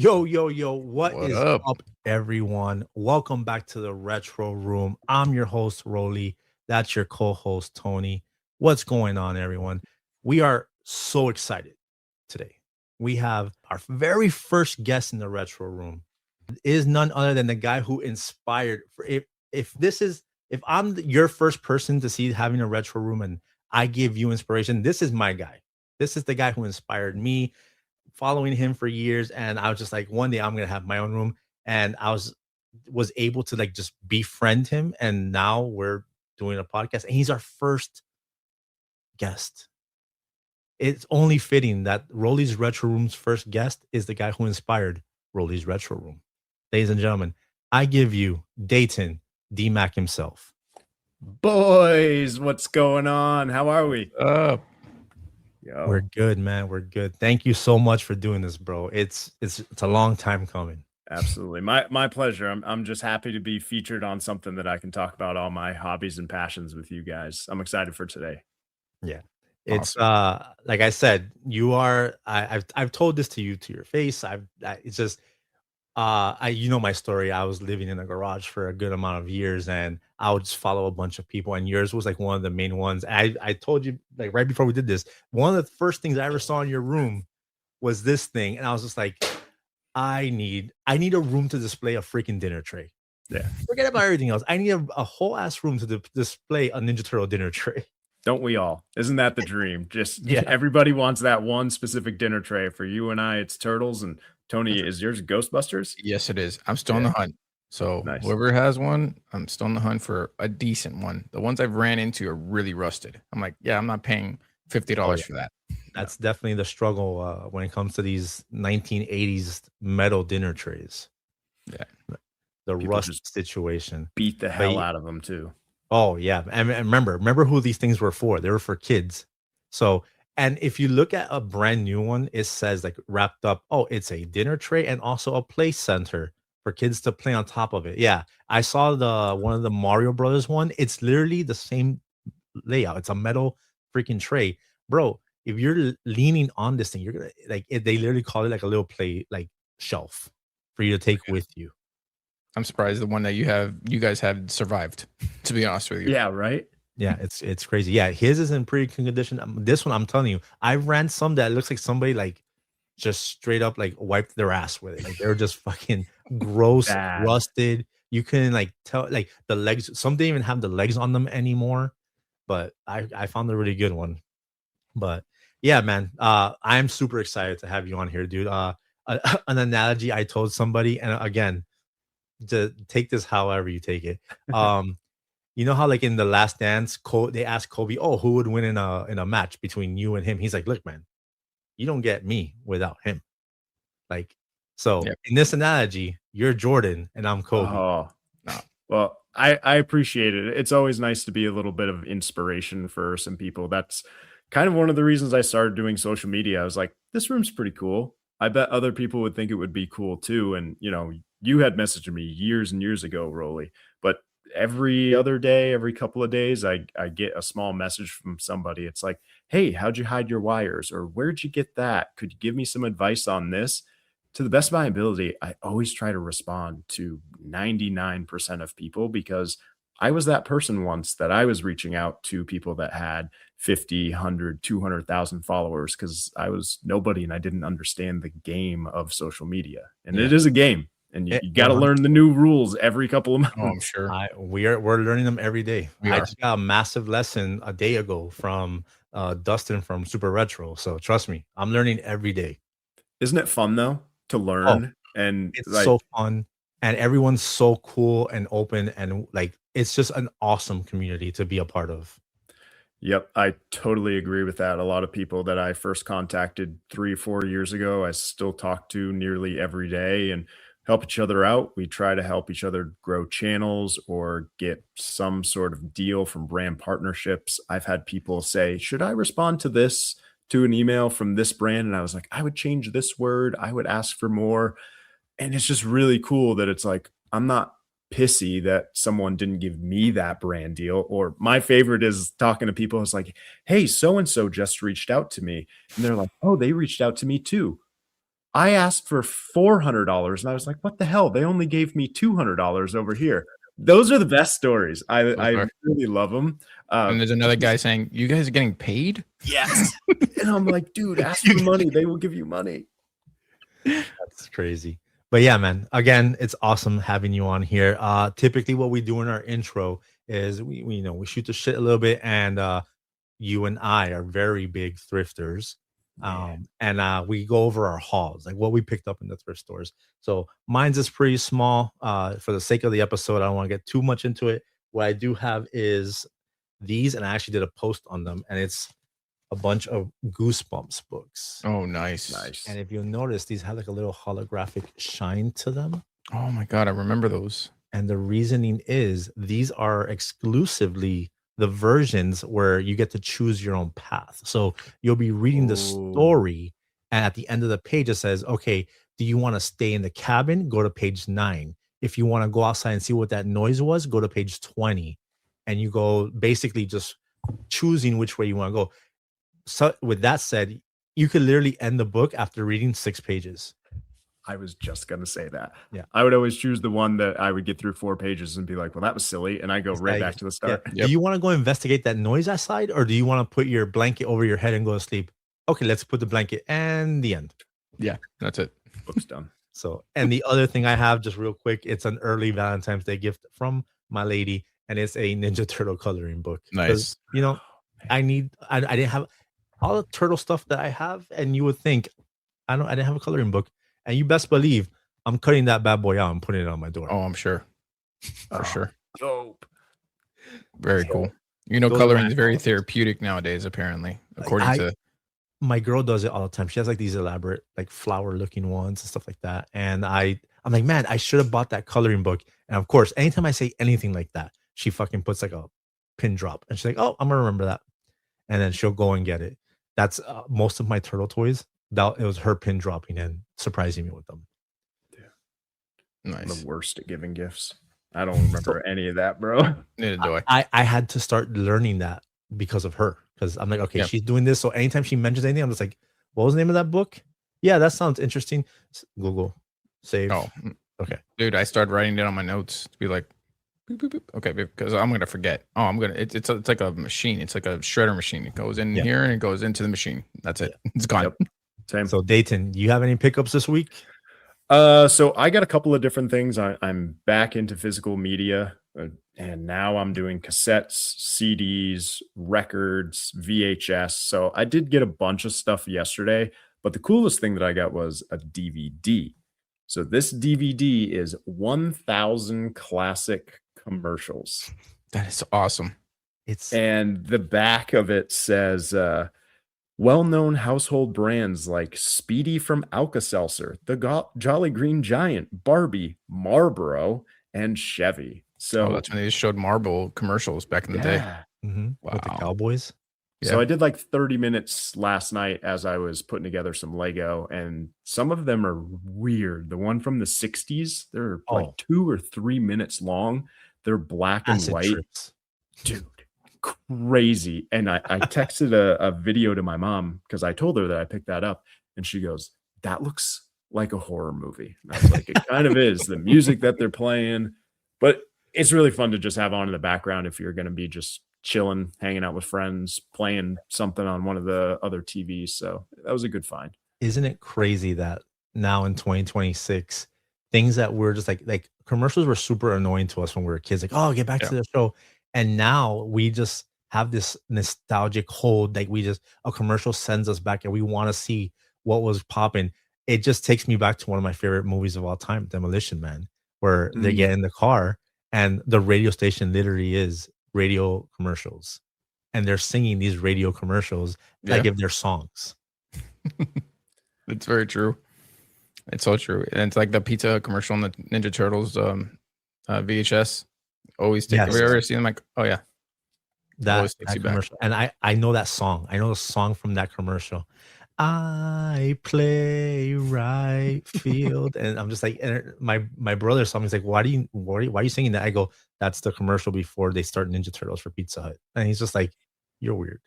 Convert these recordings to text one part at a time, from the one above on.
Yo, what What is up? up, everyone? Welcome back to the Retro Room. I'm your host, Rolly. That's your co host, Tony. What's going on, everyone? We are so excited today. We have our very first guest in the Retro Room. It is none other than the guy who inspired. If I'm your first person to see having a Retro Room and I give you inspiration, this is my guy. This is the guy who inspired me, following him for years, and I was just like, one day I'm gonna have my own room, and I was able to like just befriend him, and now we're doing a podcast, and he's our first guest. It's only fitting that Rolly's Retro Room's first guest is the guy who inspired Rolly's Retro Room. Ladies and gentlemen, I give you Dayton, DMAC himself. Boys, what's going on? How are we? Up. Yo. We're good, man. We're good. Thank you so much for doing this, bro. It's a long time coming. Absolutely. My pleasure. I'm just happy to be featured on something that I can talk about all my hobbies and passions with you guys. I'm excited for today. Yeah. It's like I said, you are I've told this to you to your face. It's just my story. I was living in a garage for a good amount of years, and I would just follow a bunch of people, and yours was like one of the main ones. I told you, like, right before we did this, one of the first things I ever saw in your room was this thing, and I was just like, I need a room to display a freaking dinner tray. Yeah. Forget about everything else. I need a whole ass room to display a Ninja Turtle dinner tray. Don't we all? Isn't that the dream? Just Yeah. Everybody wants that one specific dinner tray. For you and I, it's Turtles. And Tony, is yours Ghostbusters? Yes, it is. I'm still on the hunt. So Nice. whoever has one, I'm still on the hunt for a decent one. The ones I've ran into are really rusted. I'm like, yeah, I'm not paying $50 for that. That's definitely the struggle when it comes to these 1980s metal dinner trays. Yeah. The People rust just situation. Beat the hell out of them too. Oh yeah, and remember who these things were for? They were for kids. So, and if you look at a brand new one, it says like wrapped up. Oh, it's a dinner tray and also a play center for kids to play on top of it. Yeah, I saw the one of the Mario Brothers one. It's literally the same layout. It's a metal freaking tray, bro. If you're leaning on this thing, you're gonna like it. They literally call it like a little play like shelf for you to take with you. I'm surprised the one that you guys have survived, to be honest with you. Yeah, right? Yeah, it's crazy. Yeah, his is in pretty good condition. This one, I'm telling you, I ran some that looks like somebody like just straight up like wiped their ass with it. Like they're just fucking gross, Bad. rusted. You can like tell like the legs. Some didn't even have the legs on them anymore. But I found a really good one. But yeah, man, I'm super excited to have you on here, dude. An analogy I told somebody, and again, to take this however you take it. You know how like in the Last Dance, they asked Kobe, "Oh, who would win in a match between you and him?" He's like, "Look, man, you don't get me without him." Like, so Yep. in this analogy, you're Jordan and I'm Kobe. Oh, no. Well, I appreciate it. It's always nice to be a little bit of inspiration for some people. That's kind of one of the reasons I started doing social media. I was like, this room's pretty cool. I bet other people would think it would be cool too. And you had messaged me years and years ago, Rolly, but every other day, every couple of days, I get a small message from somebody. It's like, hey, how'd you hide your wires? Or where'd you get that? Could you give me some advice on this? To the best of my ability, I always try to respond to 99% of people because I was that person once that I was reaching out to people that had 50, 100, 200,000 followers because I was nobody and I didn't understand the game of social media. And it is a game. And you got to learn the new rules every couple of months. Oh, I'm sure. We're learning them every day. I are. just got a massive lesson a day ago from Dustin from Super Retro. So trust me, I'm learning every day. Isn't it fun though to learn? And it's so fun, and everyone's so cool and open, and like it's just an awesome community to be a part of. Yep, I totally agree with that. A lot of people that I first contacted 3 or 4 years ago, I still talk to nearly every day and help each other out. We try to help each other grow channels or get some sort of deal from brand partnerships. I've had people say, should I respond to this, to an email from this brand? And I was like, I would change this word. I would ask for more. And it's just really cool that it's like, I'm not pissy that someone didn't give me that brand deal. Or my favorite is talking to people. It's like, hey, so-and-so just reached out to me. And they're like, oh, they reached out to me too. I asked for $400 and I was like, what the hell? They only gave me $200 over here. Those are the best stories. I really love them. And there's another guy saying, "You guys are getting paid?" Yes. And I'm like, dude, ask for money. They will give you money. That's crazy. But yeah, man, again, it's awesome having you on here. Typically what we do in our intro is we shoot the shit a little bit, and you and I are very big thrifters. And we go over our hauls, like what we picked up in the thrift stores. So mine's is pretty small. For the sake of the episode, I don't want to get too much into it. What I do have is these, and I actually did a post on them, and it's a bunch of Goosebumps books. Oh, nice. And if you'll notice, these have like a little holographic shine to them. Oh my God, I remember those. And the reasoning is these are exclusively the versions where you get to choose your own path. So you'll be reading the story, and at the end of the page, it says, okay, do you want to stay in the cabin? Go to page 9. If you want to go outside and see what that noise was, go to page 20. And you go basically just choosing which way you want to go. So with that said, you could literally end the book after reading 6 pages. I was just going to say that. Yeah. I would always choose the one that I would get through 4 pages and be like, well, that was silly. And I go right back to the start. Yeah. Yep. Do you want to go investigate that noise outside, or do you want to put your blanket over your head and go to sleep? Okay, let's put the blanket, and the end. Yeah, that's it. Book's done. So, and the other thing I have, just real quick, it's an early Valentine's Day gift from my lady, and it's a Ninja Turtle coloring book. Nice. You know, I didn't have all the turtle stuff that I have, and you would think I didn't have a coloring book. And you best believe I'm cutting that bad boy out and putting it on my door. Oh, I'm sure. For sure. Dope. Very cool. You know, coloring is very therapeutic nowadays, apparently, according to my girl does it all the time. She has like these elaborate, like flower looking ones and stuff like that. And I'm like, man, I should have bought that coloring book. And of course, anytime I say anything like that, she fucking puts like a pin drop, and she's like, oh, I'm gonna remember that. And then she'll go and get it. That's most of my turtle toys. It was her pin dropping and surprising me with them. Yeah. Nice. I'm the worst at giving gifts. I don't remember any of that, bro. Neither do I. I had to start learning that because of her. Because I'm like, okay, she's doing this. So anytime she mentions anything, I'm just like, what was the name of that book? Yeah, that sounds interesting. Google, save. Oh, okay. Dude, I started writing down on my notes to be like, boop, boop, boop. Okay, because I'm gonna forget. Oh, it's like a machine. It's like a shredder machine. It goes in here and it goes into the machine. That's it. It's gone. Yep. Same. So Dayton, you have any pickups this week? So I got a couple of different things. I'm back into physical media, and now I'm doing cassettes, CDs, records, VHS. So I did get a bunch of stuff yesterday, but the coolest thing that I got was a DVD. So this DVD is 1,000 classic commercials. That is awesome. And the back of it says, well-known household brands like Speedy from Alka-Seltzer, the Jolly Green Giant, Barbie, Marlboro, and Chevy. So that's when they showed Marlboro commercials back in the day. Mm-hmm. Wow. With the Cowboys. Yeah. So I did like 30 minutes last night as I was putting together some Lego, and some of them are weird. The one from the 60s, they're like 2 or 3 minutes long. They're black and white. Trips. Dude. Crazy. And I texted a video to my mom because I told her that I picked that up, and she goes, that looks like a horror movie. And I was like, it kind of is. The music that they're playing, but it's really fun to just have on in the background if you're going to be just chilling, hanging out with friends, playing something on one of the other TVs. So that was a good find. Isn't it crazy that now in 2026, things that were just like commercials were super annoying to us when we were kids, like, oh, get back to the show. And now we just have this nostalgic hold, like a commercial sends us back and we want to see what was popping. It just takes me back to one of my favorite movies of all time, Demolition Man, where they get in the car and the radio station literally is radio commercials. And they're singing these radio commercials that give their songs. It's very true. It's so true. And it's like the pizza commercial in the Ninja Turtles VHS. Always take. Have you ever seen them? Like, oh yeah, that commercial. And I know that song. I know the song from that commercial. I play right field, and I'm just like, and my brother saw me. He's like, why are you singing that? I go, that's the commercial before they start Ninja Turtles for Pizza Hut. And he's just like, you're weird.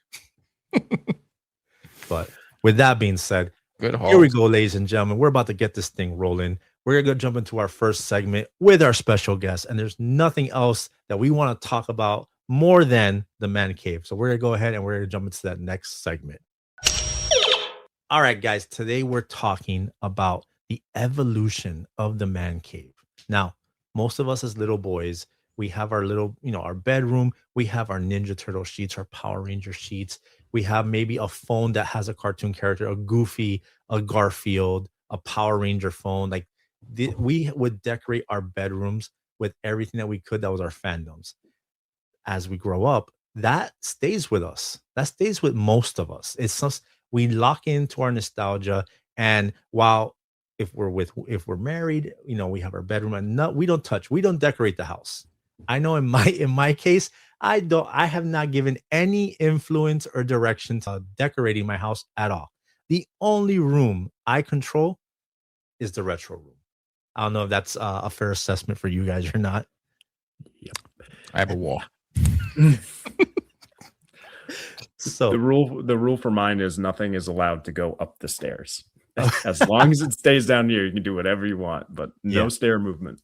But with that being said, Good Here we halt. go, ladies and gentlemen. We're about to get this thing rolling. We're going to jump into our first segment with our special guest. And there's nothing else that we want to talk about more than the man cave. So we're going to go ahead and we're going to jump into that next segment. All right, guys. Today we're talking about the evolution of the man cave. Now, most of us as little boys, we have our little, our bedroom. We have our Ninja Turtle sheets, our Power Ranger sheets. We have maybe a phone that has a cartoon character, a Goofy, a Garfield, a Power Ranger phone. Like we would decorate our bedrooms with everything that we could that was our fandoms. As we grow up, that stays with us. That stays with most of us. It's just we lock into our nostalgia. And while if we're married, we have our bedroom and no, we don't decorate the house. I know in my case, I have not given any influence or direction to decorating my house at all. The only room I control is the retro room. I don't know if that's a fair assessment for you guys or not. Yep. I have a wall. So the rule for mine is nothing is allowed to go up the stairs. As long as it stays down here, you can do whatever you want, but no stair movement.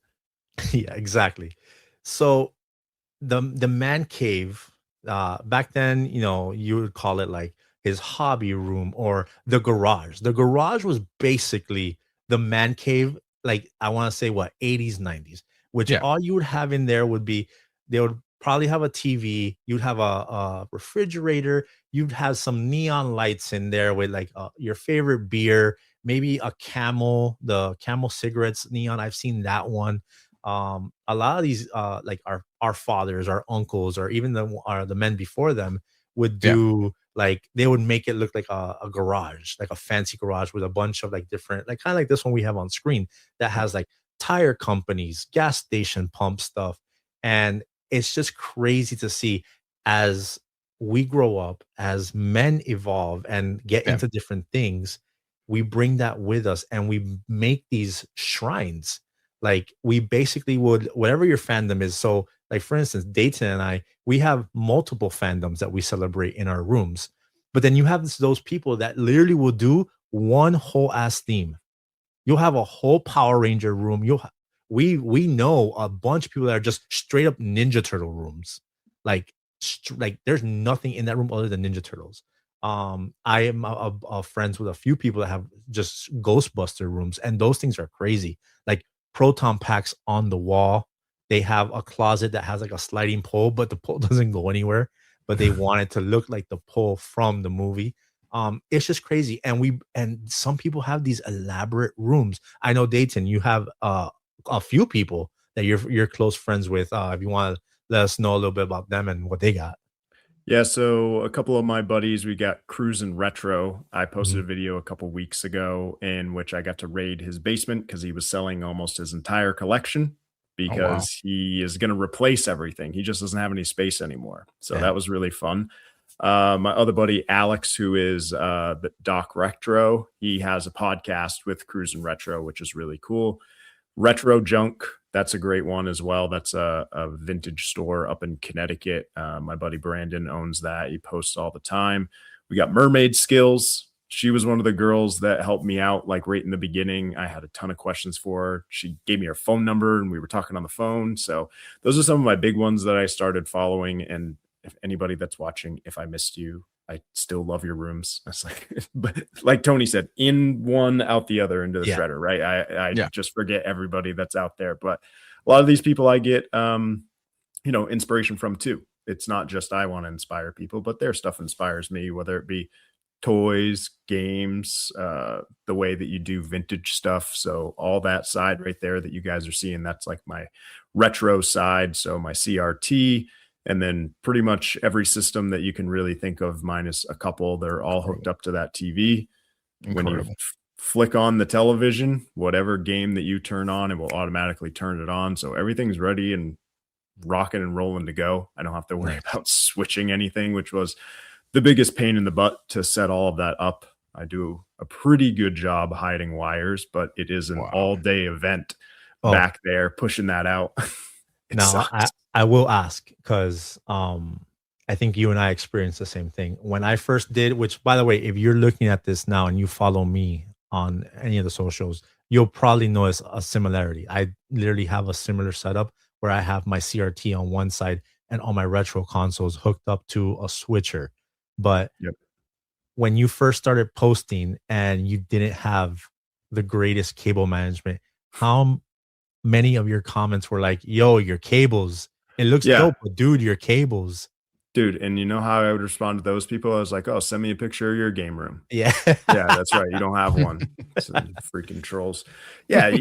Yeah, exactly. So the man cave, back then, you would call it like his hobby room or the garage. The garage was basically the man cave, like I want to say what 80s, 90s, which all you would have in there would be they would probably have a TV, you'd have a refrigerator, you'd have some neon lights in there with like your favorite beer, maybe the camel cigarettes neon. I've seen that one. A lot of these like our fathers, our uncles, or even the men before them would do like they would make it look like a garage, like a fancy garage with a bunch of like different, like kind of like this one we have on screen that has like tire companies, gas station pump stuff. And it's just crazy to see as we grow up, as men evolve and get into different things, we bring that with us and we make these shrines. Like we basically would, whatever your fandom is. So, like for instance, Dayton and I, we have multiple fandoms that we celebrate in our rooms. But then you have those people that literally will do one whole ass theme. You'll have a whole Power Ranger room. We know a bunch of people that are just straight up Ninja Turtle rooms. Like there's nothing in that room other than Ninja Turtles. I am friends with a few people that have just Ghostbuster rooms, and those things are crazy. Like proton packs on the wall. They have a closet that has like a sliding pole, but the pole doesn't go anywhere. But they want it to look like the pole from the movie. It's just crazy. And some people have these elaborate rooms. I know Dayton, you have a few people that you're close friends with. If you want to let us know a little bit about them and what they got. Yeah, so a couple of my buddies, we got Cruisin' Retro. I posted a video a couple weeks ago in which I got to raid his basement because he was selling almost his entire collection because he is going to replace everything. He just doesn't have any space anymore. So that was really fun. My other buddy, Alex, who is the Doc Retro, he has a podcast with Cruisin' Retro, which is really cool. Retro Junk, that's a great one as well. That's a vintage store up in Connecticut. My buddy Brandon owns that. He posts all the time. We got Mermaid Skills. She was one of the girls that helped me out like right in the beginning. I had a ton of questions for her. She gave me her phone number and we were talking on the phone. So those are some of my big ones that I started following. And if anybody that's watching, if I missed you, I still love your rooms. That's but like Tony said, in one, out the other into the shredder, right? I just forget everybody that's out there. But a lot of these people I get, inspiration from too. It's not just I want to inspire people, but their stuff inspires me, whether it be toys, games, the way that you do vintage stuff. So all that side right there that you guys are seeing, that's like my retro side. So my CRT, and then pretty much every system that you can really think of, minus a couple, they're all hooked up to that TV. When you flick on the television, whatever game that you turn on, it will automatically turn it on. So everything's ready and rocking and rolling to go. I don't have to worry about switching anything, which was the biggest pain in the butt to set all of that up. I do a pretty good job hiding wires, but it is an all-day event back there pushing that out. Now, I will ask because I think you and I experienced the same thing. When I first did, which by the way, if you're looking at this now and you follow me on any of the socials, you'll probably notice a similarity. I literally have a similar setup where I have my CRT on one side and all my retro consoles hooked up to a switcher. But Yep. when you first started posting and you didn't have the greatest cable management, how many of your comments were like, yo, your cables, it looks Yeah. dope, but dude, your cables. Dude, and you know how I would respond to those people? I was like, "Oh, send me a picture of your game room." Yeah. Yeah, that's right. You don't have one. Some freaking trolls. Yeah,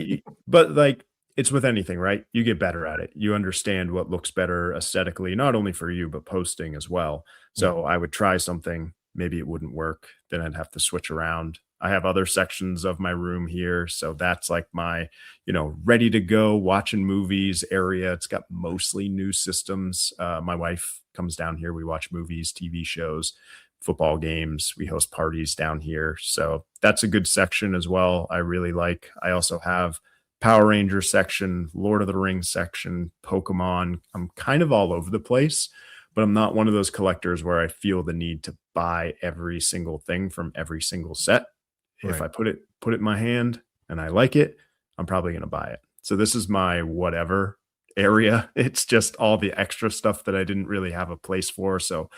but like it's with anything, right? You get better at it. You understand what looks better aesthetically, not only for you, but posting as well. So I would try something, maybe it wouldn't work, then I'd have to switch around. I have other sections of my room here, so that's like my, ready to go watching movies area. It's got mostly new systems. My wife comes down here. We watch movies, TV shows, football games. We host parties down here. So that's a good section as well. I really like. I also have Power Ranger section, Lord of the Rings section, Pokemon. I'm kind of all over the place, but I'm not one of those collectors where I feel the need to buy every single thing from every single set. If Right. I put it in my hand and I like it, I'm probably going to buy it. So this is my whatever area. It's just all the extra stuff that I didn't really have a place for. So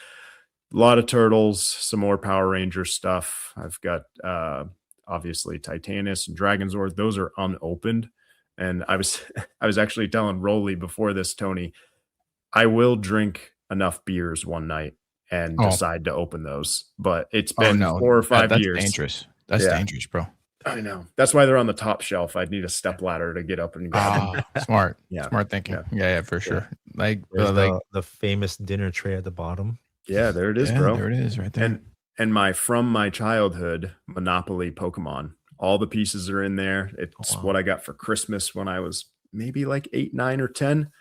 a lot of turtles, some more Power Ranger stuff. I've got obviously Titanus and Dragonzord. Those are unopened. And I was I was actually telling Rolly before this, Tony, I will drink enough beers one night and decide to open those. But it's been 4 or 5 that's years. Dangerous. That's dangerous, bro. I know. That's why they're on the top shelf. I'd need a step ladder to get up and grab them. Smart. Yeah. Smart thinking. Yeah, for sure. Like, There's like the famous dinner tray at the bottom. Yeah, there it is, bro. There it is, right there. And from my childhood Monopoly Pokemon. All the pieces are in there. It's what I got for Christmas when I was maybe like 8, 9, or 10.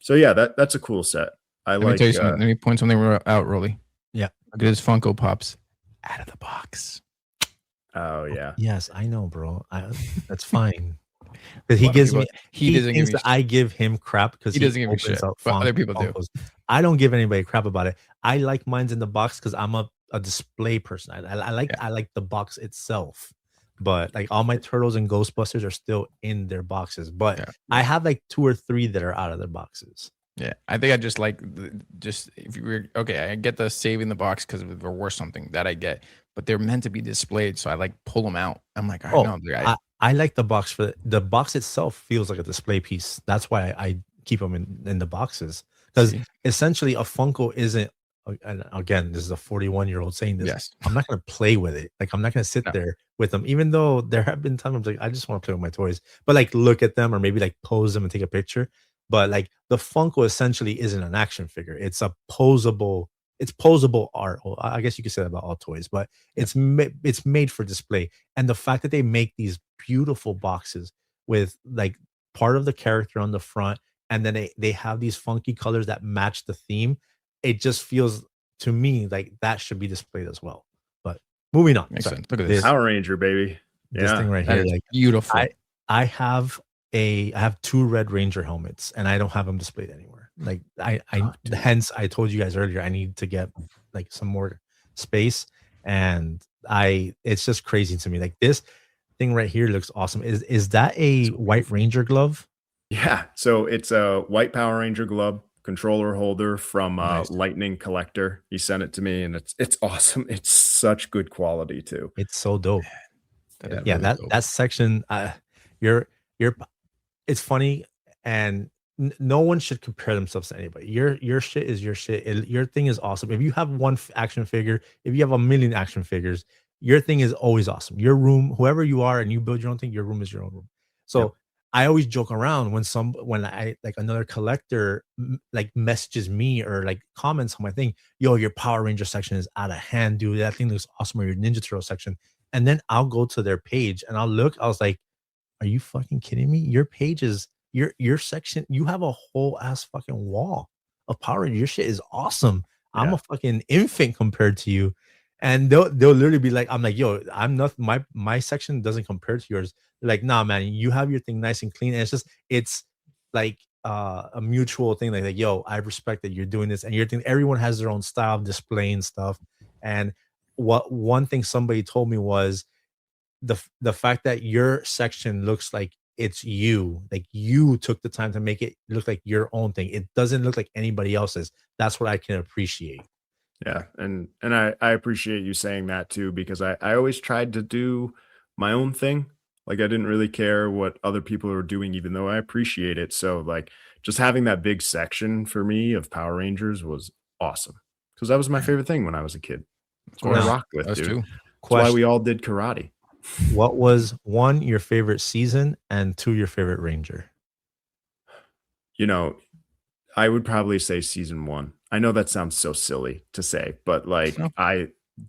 So yeah, that's a cool set. Let me tell you something. Let me point something out, Rolly. Yeah. Look at his Funko Pops out of the box. Oh yeah. Yes, I know, bro. That's fine. Because he gives me, he doesn't thinks give me that I give him crap because he doesn't give me shit, but other people do. I don't give anybody crap about it. I like mine's in the box because I'm a display person. I like the box itself. But like all my turtles and Ghostbusters are still in their boxes. But I have like 2 or 3 that are out of their boxes. Yeah, I think I just like if you were okay, I get the saving the box because they're worth something that I get, but they're meant to be displayed, so I like pull them out. I'm like, I like the box for the box itself feels like a display piece. That's why I keep them in the boxes because essentially a Funko isn't. And again, this is a 41-year-old saying this. Yes. I'm not going to play with it. Like I'm not going to sit there with them, even though there have been times like I just want to play with my toys, but like look at them or maybe like pose them and take a picture. But like the Funko essentially isn't an action figure. It's a posable. It's posable art. Well, I guess you could say that about all toys, but it's made for display. And the fact that they make these beautiful boxes with like part of the character on the front, and then they have these funky colors that match the theme. It just feels to me like that should be displayed as well. But moving on. Makes sense. Look at this Power Ranger, baby. This thing right here, like beautiful. I have 2 Red Ranger helmets and I don't have them displayed anywhere. Like hence I told you guys earlier I need to get like some more space, and it's just crazy to me. Like this thing right here looks awesome. Is that a White Ranger glove? Yeah, so it's a white Power Ranger glove controller holder from Lightning Collector. He sent it to me and it's awesome. It's such good quality too. It's so dope. Dope. That section you're it's funny, and no one should compare themselves to anybody. Your shit is your shit. Your thing is awesome. If you have one action figure, if you have a million action figures, your thing is always awesome. Your room, whoever you are and you build your own thing, your room is your own room. So I always joke around when I like another collector like messages me or like comments on my thing, yo, your Power Ranger section is out of hand, dude. That thing looks awesome. Or your Ninja Turtle section. And then I'll go to their page and I'll look. I was like, are you fucking kidding me? Your page is your section. You have a whole ass fucking wall of Power Ranger. Your shit is awesome. I'm a fucking infant compared to you. And they'll literally be like, I'm like, yo, I'm not my section doesn't compare to yours. They're like, nah, man, you have your thing nice and clean. And it's like a mutual thing, like, yo, I respect that you're doing this, and you're thinking everyone has their own style of displaying stuff. And what one thing somebody told me was the fact that your section looks like it's you, like you took the time to make it look like your own thing. It doesn't look like anybody else's. That's what I can appreciate. Yeah, and I appreciate you saying that too, because I always tried to do my own thing. Like I didn't really care what other people were doing, even though I appreciate it. So like just having that big section for me of Power Rangers was awesome because that was my favorite thing when I was a kid. Of That's what I course. rocked with, Us dude. too. That's why we Question: all did karate. what was one, your favorite season, and two, your favorite Ranger? You know, I would probably say season 1. I know that sounds so silly to say, but like No.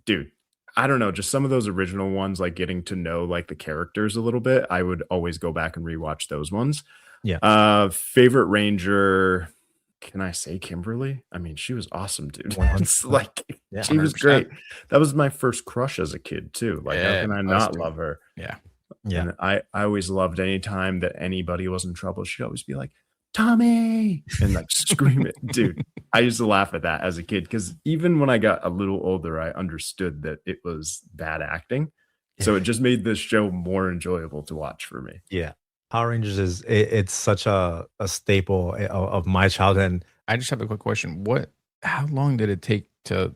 dude, I don't know, just some of those original ones, like getting to know like the characters a little bit. I would always go back and rewatch those ones. Yeah. Favorite Ranger, can I say Kimberly? I mean, she was awesome, dude. 100%. It's like Yeah, she was 100%. great. That was my first crush as a kid too. Like, how Yeah, can I us not too. love her? Yeah. Yeah. And I always loved any time that anybody was in trouble, she'd always be like, Tommy, and like scream it. Dude, I used to laugh at that as a kid because even when I got a little older, I understood that it was bad acting. So it just made this show more enjoyable to watch for me. Yeah. Power Rangers it's such a staple of my childhood. And I just have a quick question. How long did it take to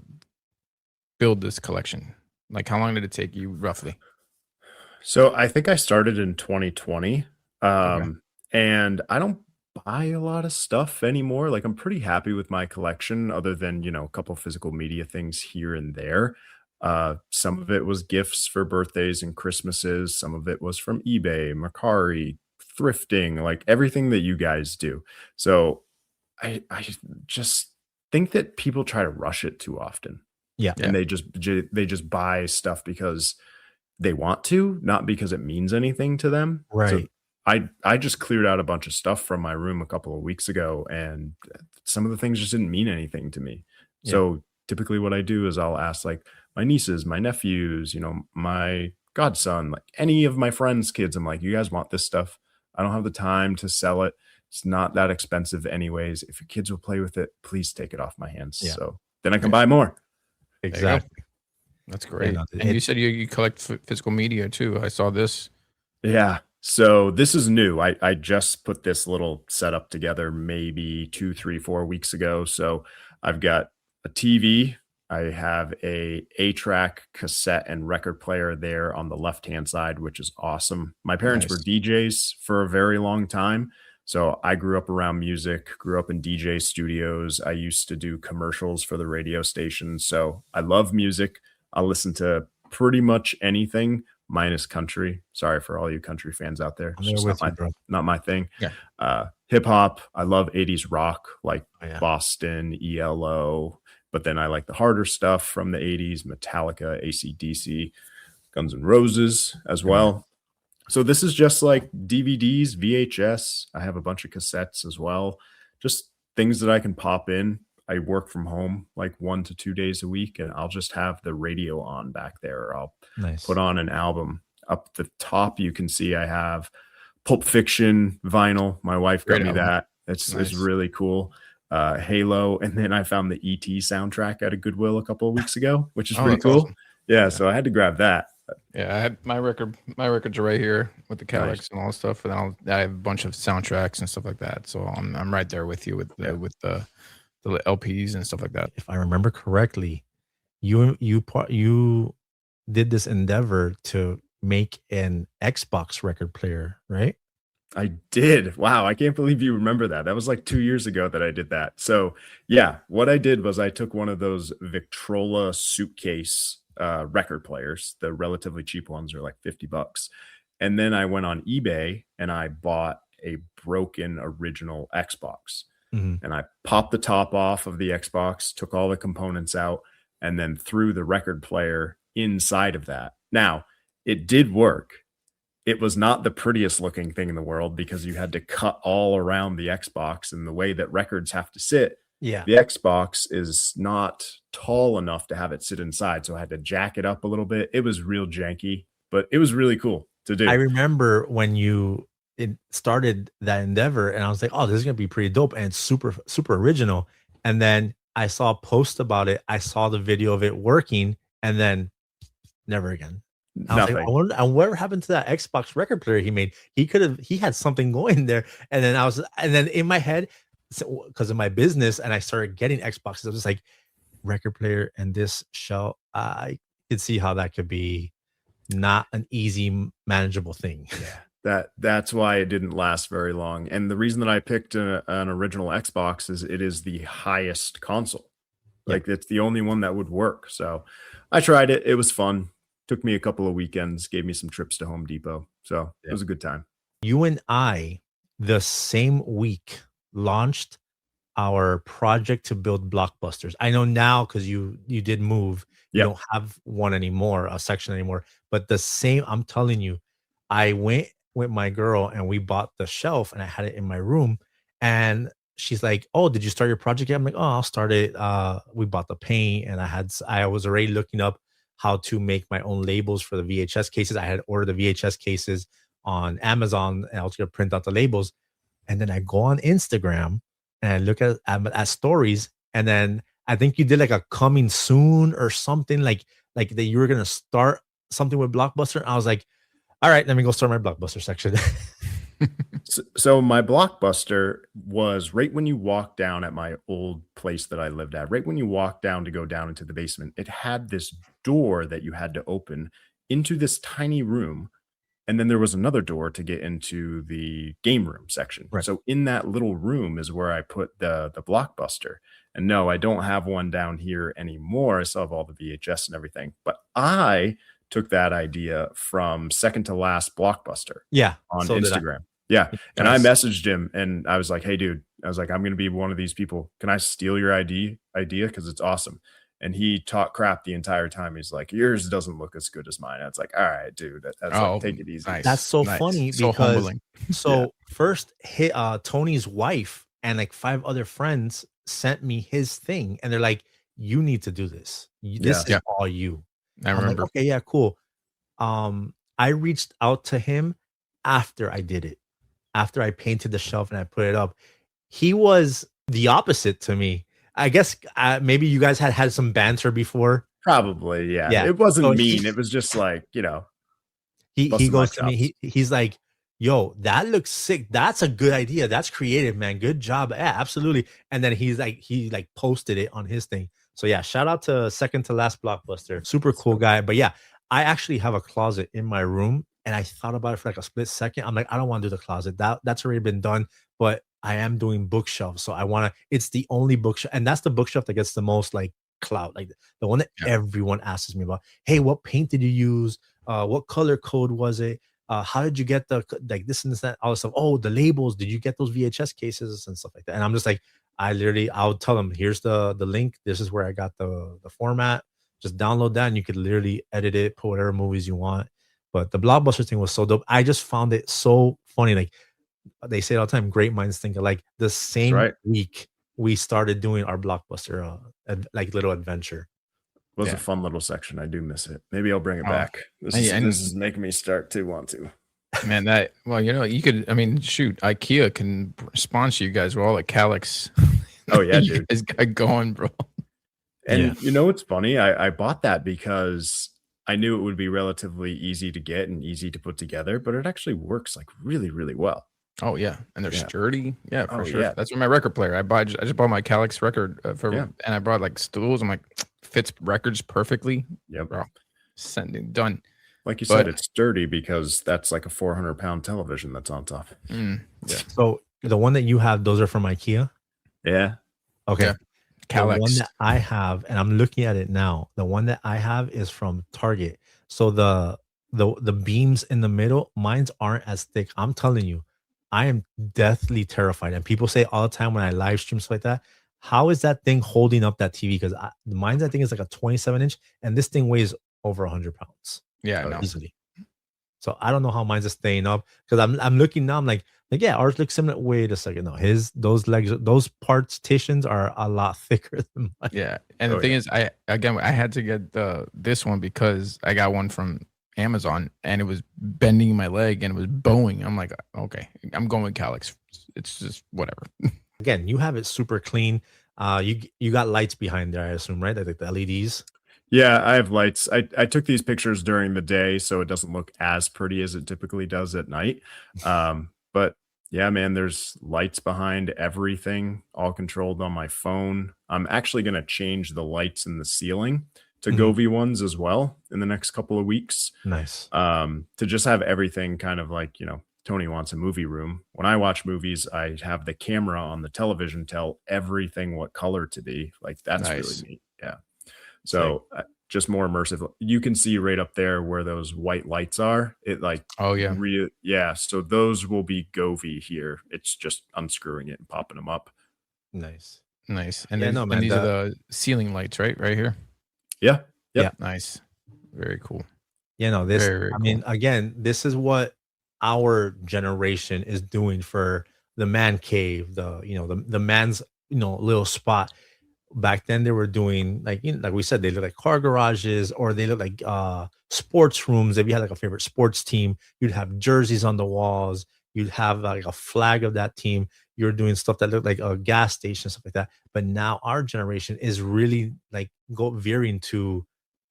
build this collection? Like how long did it take you roughly? So I think I started in 2020. Okay. And I don't buy a lot of stuff anymore. Like I'm pretty happy with my collection, other than, a couple physical media things here and there. Some of it was gifts for birthdays and Christmases. Some of it was from eBay, Mercari, thrifting, like everything that you guys do. So I just think that people try to rush it too often, yeah. Yeah. and they just buy stuff because they want to, not because it means anything to them. So Right. I just cleared out a bunch of stuff from my room a couple of weeks ago, and some of the things just didn't mean anything to me. Yeah. So typically what I do is I'll ask like my nieces, my nephews, my godson, like any of my friends' kids. I'm like, you guys want this stuff? I don't have the time to sell it. It's not that expensive anyways. If your kids will play with it, please take it off my hands. Yeah. So then I can buy more. Exactly. That's great. no, And you said you collect physical media too. I saw this. Yeah. So this is new. I just put this little setup together maybe 2, 3, 4 weeks ago. So I've got a TV. I have a 8-track cassette and record player there on the left-hand side, which is awesome. My parents were Nice. DJs for a very long time. So I grew up around music, grew up in DJ studios. I used to do commercials for the radio station. So I love music. I listen to pretty much anything minus country. Sorry for all you country fans out there. I'm It's there just with you, bro. not my thing. Yeah. Hip hop. I love 80s rock, like Oh, yeah. Boston, ELO. But then I like the harder stuff from the 80s, Metallica, AC/DC, Guns N' Roses as well. So this is just like DVDs, VHS. I have a bunch of cassettes as well. Just things that I can pop in. I work from home like 1 to 2 days a week, and I'll just have the radio on back there. Or I'll Nice. put on an album. Up the top, you can see I have Pulp Fiction vinyl. My wife got Great me album. that. It's Nice. really cool. Halo, and then I found the ET soundtrack at a Goodwill a couple of weeks ago, which is Oh, pretty that's cool. awesome. Yeah, so I had to grab that. Yeah, I had my records are right here with the Nice. Calyx and all that stuff, and I have a bunch of soundtracks and stuff like that. So I'm right there with you with the LPs and stuff like that. If I remember correctly, you did this endeavor to make an Xbox record player, right? I did. Wow, I can't believe you remember that. That was like 2 years ago that I did that. So, yeah, what I did was I took one of those Victrola suitcase record players. The relatively cheap ones are like $50. And then I went on eBay and I bought a broken original Xbox. Mhm. And I popped the top off of the Xbox, took all the components out, and then threw the record player inside of that. Now, it did work. It was not the prettiest looking thing in the world because you had to cut all around the Xbox, and the way that records have to sit, Yeah. the Xbox is not tall enough to have it sit inside. So I had to jack it up a little bit. It was real janky, but it was really cool to do. I remember when you it started that endeavor, and I was like, oh, this is gonna be pretty dope and super super original. And then I saw a post about it. I saw the video of it working, and then never again. I was like, Nothing. I wonder, and whatever happened to that Xbox record player he made? He had something going there. And then in my head, because of my business, and I started getting Xboxes, I was just like, record player and this shell. I could see how that could be not an easy manageable thing. Yeah. That's why it didn't last very long. And the reason that I picked an original Xbox is it is the highest console. Like it's the only one that would work. So I tried it. It was fun. Took me a couple of weekends, gave me some trips to Home Depot. So it was a good time. You and I, the same week, launched our project to build blockbusters. I know now because you did move. You don't have one anymore, a section anymore. But the same, I'm telling you, I went with my girl and we bought the shelf and I had it in my room. And she's like, oh, did you start your project yet? I'm like, oh, I'll start it. We bought the paint and I was already looking up how to make my own labels for the VHS cases. I had ordered the VHS cases on Amazon and I was going to print out the labels. And then I go on Instagram and I look at stories. And then I think you did like a coming soon or something like that you were going to start something with Blockbuster. I was like, all right, let me go start my Blockbuster section. So my Blockbuster was right when you walk down at my old place that I lived at, right when you walk down to go down into the basement, it had this door that you had to open into this tiny room. And then there was another door to get into the game room section. Right. So in that little room is where I put the Blockbuster. And no, I don't have one down here anymore. I still have all the VHS and everything. But I took that idea from Second to Last Blockbuster. On Instagram. And I messaged him and I was like, hey, dude, I was like, I'm going to be one of these people. Can I steal your idea? Because it's awesome. And he talked crap the entire time. He's like, yours doesn't look as good as mine. It's like, all right, dude, take it easy. Nice. That's so funny so because humbling. First hit Tony's wife and like 5 other friends sent me his thing. And they're like, you need to do this. This is all you. I remember. Like, okay, yeah, cool. I reached out to him after I did it. After I painted the shelf and I put it up, he was the opposite to me. I guess maybe you guys had some banter before. Probably, yeah. It wasn't mean. It was just like, he goes to me. He's like, yo, that looks sick. That's a good idea. That's creative, man. Good job. Yeah, absolutely. And then he posted it on his thing. So yeah, shout out to Second to Last Blockbuster. Super cool guy. But yeah, I actually have a closet in my room. And I thought about it for like a split second. I'm like, I don't want to do the closet. That's already been done. But I am doing bookshelves. So I want to, it's the only bookshelf. And that's the bookshelf that gets the most like clout. Like the one that everyone asks me about. Hey, what paint did you use? What color code was it? How did you get the, like this and this, that, all this stuff? Oh, the labels. Did you get those VHS cases and stuff like that? And I'm just like, I'll tell them, here's the link. This is where I got the format. Just download that and you could literally edit it, put whatever movies you want. But the Blockbuster thing was so dope. I just found it so funny. Like they say all the time, great minds think alike. The same week we started doing our Blockbuster like little adventure. It was a fun little section. I do miss it. Maybe I'll bring it back. This is making me start to want to. Man, you could, shoot, IKEA can sponsor you guys with all the Calyx. Oh yeah, dude. It's going, bro. And you know what's funny? I bought that because I knew it would be relatively easy to get and easy to put together, but it actually works like really, really well. Oh yeah, and they're sturdy. Yeah, for sure. Yeah. That's what my record player. I just bought my Calyx record and I brought like stools. I'm like, fits records perfectly. Yep, bro. Done. Like you said, it's sturdy because that's like a 400-pound television that's on top. So the one that you have, those are from IKEA. Yeah. Okay. Yeah. The one that I have, and I'm looking at it now, the one that I have is from Target. So the beams in the middle, mine's aren't as thick. I'm telling you, I am deathly terrified. And people say all the time when I live stream stuff like that, how is that thing holding up that TV? Because mine's, I think, is like a 27-inch, and this thing weighs over 100 pounds. Yeah, I know. Easily. So I don't know how mine's staying up. Because I'm looking now, I'm like, yeah, ours looks similar. Wait a second. No, those legs, those partitions are a lot thicker than mine. Yeah. And the thing is, I had to get this one because I got one from Amazon, and it was bending my leg and it was bowing. I'm like, okay, I'm going with Calyx. It's just whatever. Again, you have it super clean. You got lights behind there, I assume, right? Like the LEDs. Yeah, I have lights. I took these pictures during the day, so it doesn't look as pretty as it typically does at night. But yeah, man, there's lights behind everything, all controlled on my phone. I'm actually going to change the lights in the ceiling to Mhm. Govee ones as well in the next couple of weeks. Nice. To just have everything kind of like, Tony wants a movie room. When I watch movies, I have the camera on the television tell everything what color to be. Like that's really Nice. neat. Yeah. Sick. So just more immersive. You can see right up there where those white lights are. It like Oh yeah, yeah. So those will be Govee here. It's just unscrewing it and popping them up. Nice. nice. And Yeah, then no, and man. these are the ceiling lights, right here. Yeah. Yep. Nice, very cool. This, Very, very I cool. mean, again, this is what our generation is doing for the man cave, the man's, little spot. Back then they were doing like, like we said, they look like car garages, or they look like sports rooms. If you had like a favorite sports team, you'd have jerseys on the walls, you'd have like a flag of that team. You're doing stuff that looked like a gas station, stuff like that. But now our generation is really like veering to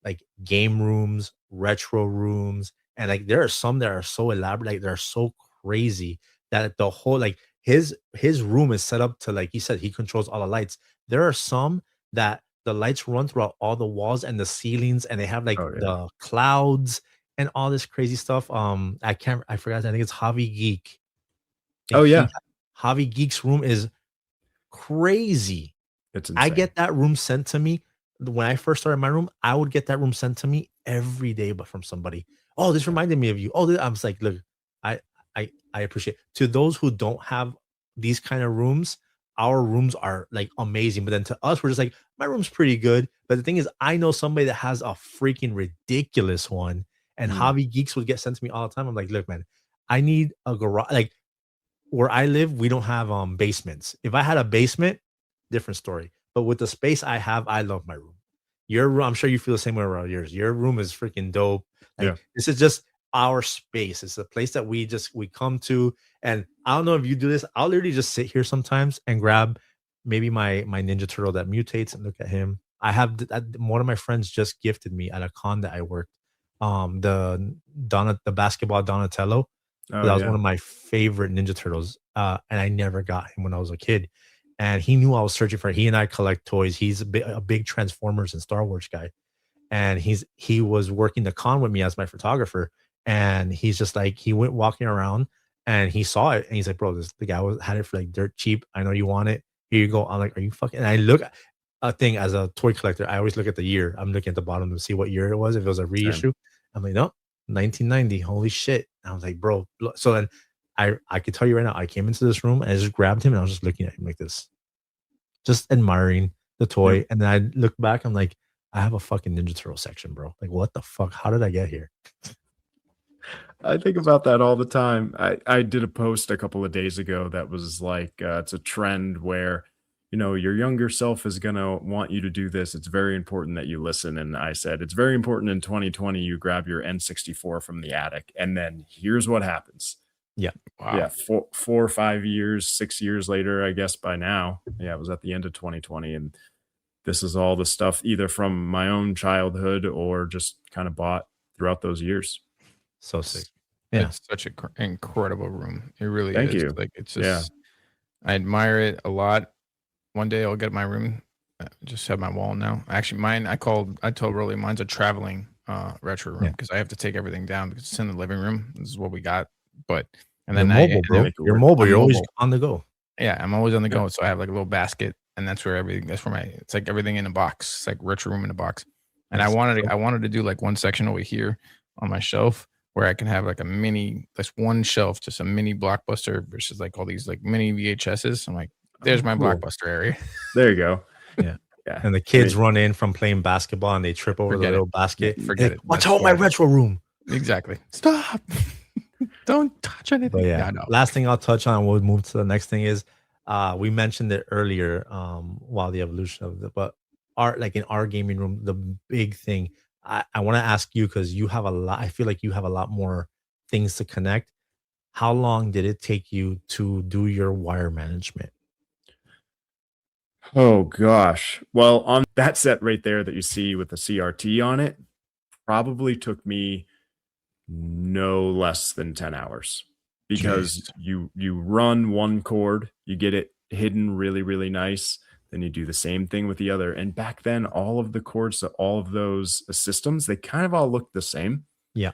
like game rooms, retro rooms, and like there are some that are so elaborate, like they're so crazy that the whole like his room is set up to, like he said, he controls all the lights. There are some that the lights run throughout all the walls and the ceilings, and they have like Oh yeah. the clouds and all this crazy stuff. I forgot. I think it's Javi Geek. I Oh think yeah. Javi Geek's room is crazy. It's I insane. get that room sent to me. When I first started my room, I would get that room sent to me every day, but from somebody. Oh, this reminded me of you. Oh, I was like, look, I I appreciate. To those who don't have these kind of rooms, our rooms are like amazing. But then to us, we're just like, my room's pretty good. But the thing is, I know somebody that has a freaking ridiculous one, and Mm. Hobby Geeks would get sent to me all the time. I'm like, look, man, I need a garage. Like where I live, we don't have basements. If I had a basement, different story. But with the space I have, I love my room. Your room, I'm sure you feel the same way around yours. Your room is freaking dope. Yeah. Like this is just our space. It's a place that we come to. And I don't know if you do this. I'll literally just sit here sometimes and grab maybe my Ninja Turtle that mutates and look at him. I have one of my friends just gifted me at a con that I worked. The basketball Donatello. Oh That was yeah. one of my favorite Ninja Turtles, and I never got him when I was a kid. And he knew I was searching for it. He and I collect toys. He's a big Transformers and Star Wars guy, and he was working the con with me as my photographer. And he's just like he went walking around and he saw it and he's like, "Bro, the guy had it for like dirt cheap. I know you want it. Here you go." I'm like, "Are you fucking?" And I look a thing as a toy collector. I always look at the year. I'm looking at the bottom to see what year it was. If it was a Same. reissue, I'm like, "No, 1990. Holy shit!" And I was like, "Bro." So then I could tell you right now, I came into this room and I just grabbed him and I was just looking at him like this, just admiring the Yep. toy. And then I look back, I'm like, I have a fucking Ninja Turtle section, bro. Like, what the fuck? How did I get here? I think about that all the time. I did a post a couple of days ago that was like, it's a trend where, your younger self is going to want you to do this. It's very important that you listen. And I said, it's very important in 2020, you grab your N64 from the attic. And then here's what happens. Yeah. Wow. Yeah. 4 or 5 years, 6 years later, I guess by now. Yeah. It was at the end of 2020. And this is all the stuff either from my own childhood or just kind of bought throughout those years. So sick. Yeah. It's such an incredible room. It really Thank is. you. Like it's Yeah. just, I admire it a lot. One day I'll get my room. Just have my wall now. Actually, mine. I told Rolly mine's a traveling retro room Yeah. because I have to take everything down because it's in the living room. This is what we got. But and You're then mobile, bro. make it You're work. mobile. I'm You're always mobile. on the go. Yeah, I'm always on the Yeah. go. So I have like a little basket, and that's where everything. That's where it's like everything in a box. It's like retro room in a box. And Nice. I wanted to do like one section over here on my shelf where I can have like a mini, just one shelf, just a mini Blockbuster versus like all these like mini VHSs. I'm like, there's my cool. Blockbuster area. There you go. Yeah. Yeah. And the kids run in from playing basketball and they trip over the Forget it. little basket. Forget Like, it. watch That's out my horrible. retro room. Exactly. Stop. Don't touch anything. But yeah, no. last thing I'll touch on, we'll move to the next thing is we mentioned it earlier while the evolution of the, but in our gaming room, the big thing, I want to ask you because you have a lot. I feel like you have a lot more things to connect. How long did it take you to do your wire management? Oh gosh. Well, on that set right there that you see with the CRT on it, probably took me no less than 10 hours because Jeez. you run one chord, you get it hidden really, really nice. Then you do the same thing with the other. And back then, all of the chords to all of those systems, they kind of all looked the same. Yeah.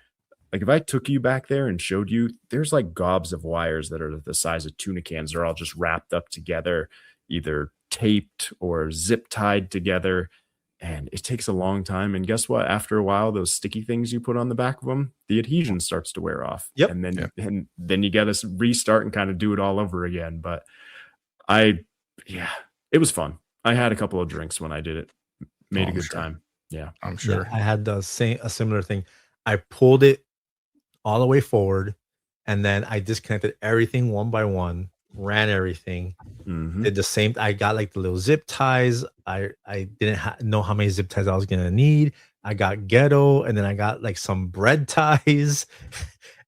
Like if I took you back there and showed you, there's like gobs of wires that are the size of tuna cans. They're all just wrapped up together, either taped or zip tied together. And it takes a long time. And guess what? After a while, those sticky things you put on the back of them, the adhesion starts to wear off. Yep. And then Yep. and then you got to restart and kind of do it all over again. But I, yeah, it was fun. I had a couple of drinks when I did it. Made Oh, a I'm good sure. time. Yeah. I'm Yeah, sure. I had the same a similar thing. I pulled it all the way forward, and then I disconnected everything one by one, ran everything, Mhm. did the same. I got like the little zip ties. I didn't know how many zip ties I was gonna need. I got ghetto, and then I got like some bread ties,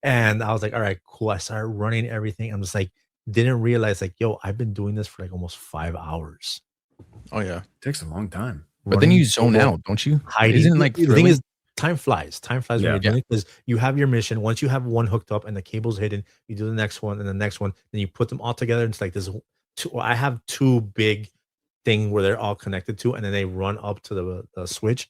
and I was like, all right, cool. I started running everything. I'm just like, didn't realize like, yo, I've been doing this for like almost 5 hours. Oh yeah. Takes a long time. But then Running you zone cable, out, don't you? hiding. Isn't it like The thing thrilling? is, time flies. Time flies when Yeah. you're doing it because you have your mission. Once you have one hooked up and the cable's hidden, you do the next one and the next one. Then you put them all together. And it's like this. Two, I have two big thing where they're all connected to, and then they run up to the switch.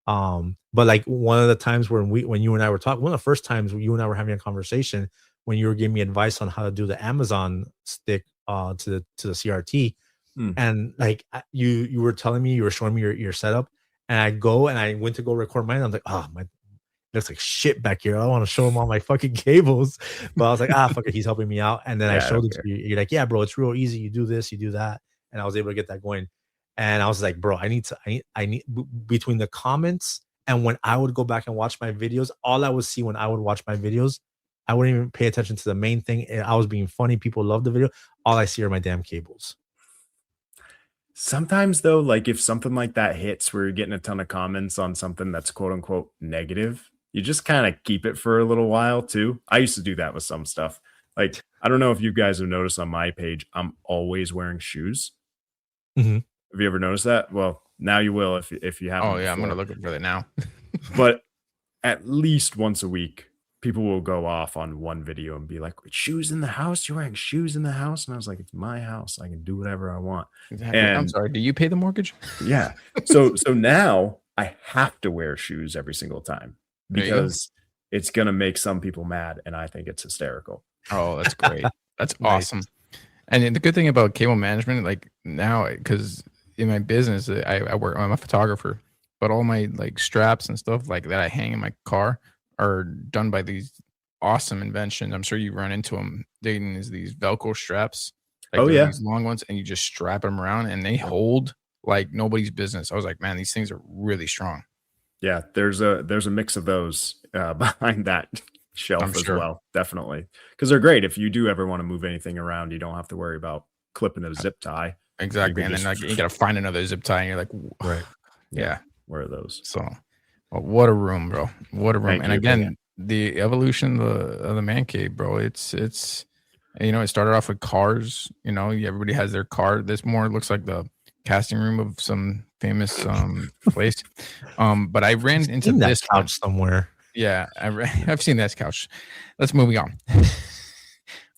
But like one of the times when you and I were talking, one of the first times you and I were having a conversation when you were giving me advice on how to do the Amazon stick to the CRT, Mm. and like you were telling me, you were showing me your setup, and I go and I went to go record mine. I'm like, oh my, looks like shit back here. I don't want to show him all my fucking cables, but I was like, fuck it, he's helping me out. And then I Yeah, I showed don't it to care. you. You're like, yeah, bro, it's real easy. You do this, you do that, and I was able to get that going. And I was like, bro, I need between the comments and when I would go back and watch my videos, all I would see when I would watch my videos, I wouldn't even pay attention to the main thing. I was being funny. People love the video. All I see are my damn cables. Sometimes though, like if something like that hits where you're getting a ton of comments on something that's quote unquote negative, you just kind of keep it for a little while too. I used to do that with some stuff. Like, I don't know if you guys have noticed on my page, I'm always wearing shoes. Mhm. Have you ever noticed that? Well, now you will if you haven't Oh yeah, I'm gonna before. look for that now. But at least once a week, people will go off on one video and be like, shoes in the house? You're wearing shoes in the house? And I was like, it's my house. I can do whatever I want. Exactly. I'm And sorry. Do you pay the mortgage? yeah. So now I have to wear shoes every single time There you go. because it's gonna make some people mad, and I think it's hysterical. Oh, that's great. That's Nice. awesome. And then the good thing about cable management, like now, because in my business, I work, I'm a photographer, but all my like straps and stuff like that I hang in my car are done by these awesome inventions. I'm sure you run into them. Dayton is these Velcro straps, like Oh, they're yeah. these long ones, and you just strap them around, and they hold like nobody's business. I was like, man, these things are really strong. Yeah, there's a mix of those behind that I'm shelf as sure. well, definitely. Because they're great. If you do ever want to move anything around, you don't have to worry about clipping a zip tie. You Exactly. can And then just like you gotta find another zip tie, and you're like, Right. yeah. wear those. So, well, what a room, bro! What a room! Thank And you. again, the evolution of the man cave, bro. It's it started off with cars. Everybody has their car. This more looks like the casting room of some famous place. But I ran into Seen that this one. couch somewhere. Yeah, I've seen that couch. Let's move on.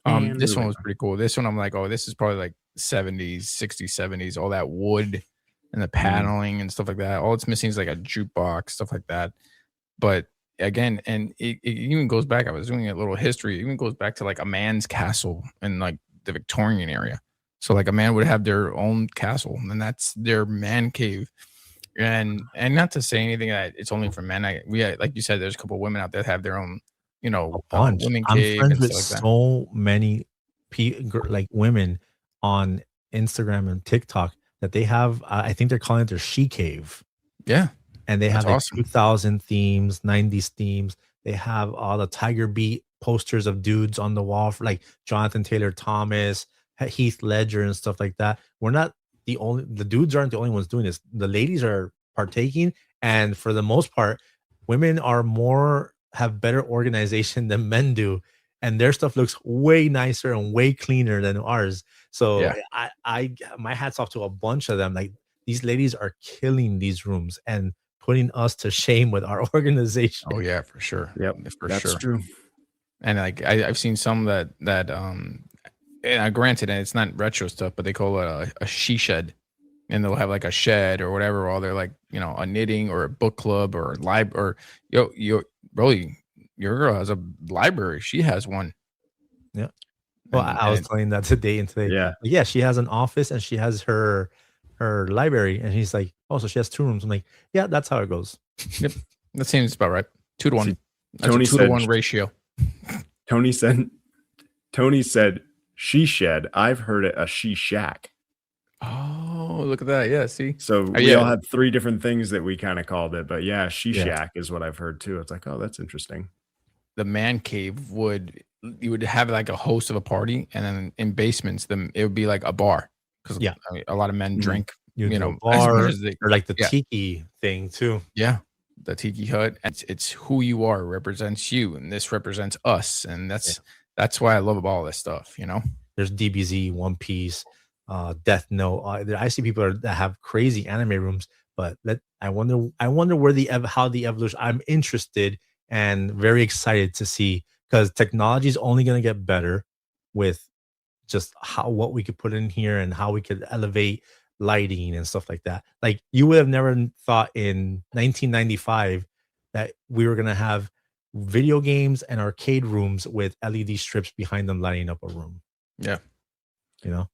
And This one moving was pretty cool. This one I'm like, oh, this is probably like 70s, 60s, 70s, all that wood and the paneling and stuff like that. All it's missing is like a jukebox, stuff like that. But again, and it even goes back. I was doing a little history. It even goes back to like a man's castle in like the Victorian area. So like a man would have their own castle, and that's their man cave. And not to say anything that it's only for men. Like you said, there's a couple of women out there that have their own, A bunch. women I'm cave friends and with stuff like that. so many like women on Instagram and TikTok that they have. I think they're calling it their she cave, Yeah, and they that's have like awesome. 2000 themes, 90s themes. They have all the Tiger Beat posters of dudes on the wall for like Jonathan Taylor Thomas, Heath Ledger, and stuff like that. We're not the dudes aren't the only ones doing this. The ladies are partaking, and for the most part, women have better organization than men do, and their stuff looks way nicer and way cleaner than ours. So Yeah. I my hats off to a bunch of them. Like these ladies are killing these rooms and putting us to shame with our organization. Oh yeah, for sure. Yep, For that's sure. true. And like I've seen some that and granted, and it's not retro stuff, but they call it a she shed, and they'll have like a shed or whatever while they're like, you know, a knitting or a book club or a or really your girl has a library. She has one. Yeah. Well, I was telling that to Dayton today. Yeah. Yeah, she has an office and she has her library, and he's like, oh, so she has 2 rooms. I'm like, yeah, that's how it goes. Yep, that seems about right. 2 to 1. That's Tony a 2 to 1 ratio. Tony said she shed. I've heard it a she shack. Oh, look at that. Yeah, see. So we all had 3 different things that we kind of called it, but yeah, she shack is what I've heard too. It's like, oh, that's interesting. The man cave you would have like a host of a party, and then in basements, it would be like a bar, because I mean, a lot of men drink. You know, bar, or like the tiki thing too. Yeah, the tiki hut. It's who you are represents you, and this represents us, and that's why I love all this stuff. You know, there's DBZ, One Piece, Death Note. I see people that have crazy anime rooms, but I wonder how the evolution. I'm interested and very excited to see, because technology is only going to get better with just what we could put in here and how we could elevate lighting and stuff like that. Like, you would have never thought in 1995 that we were going to have video games and arcade rooms with LED strips behind them lighting up a room. Yeah. You know,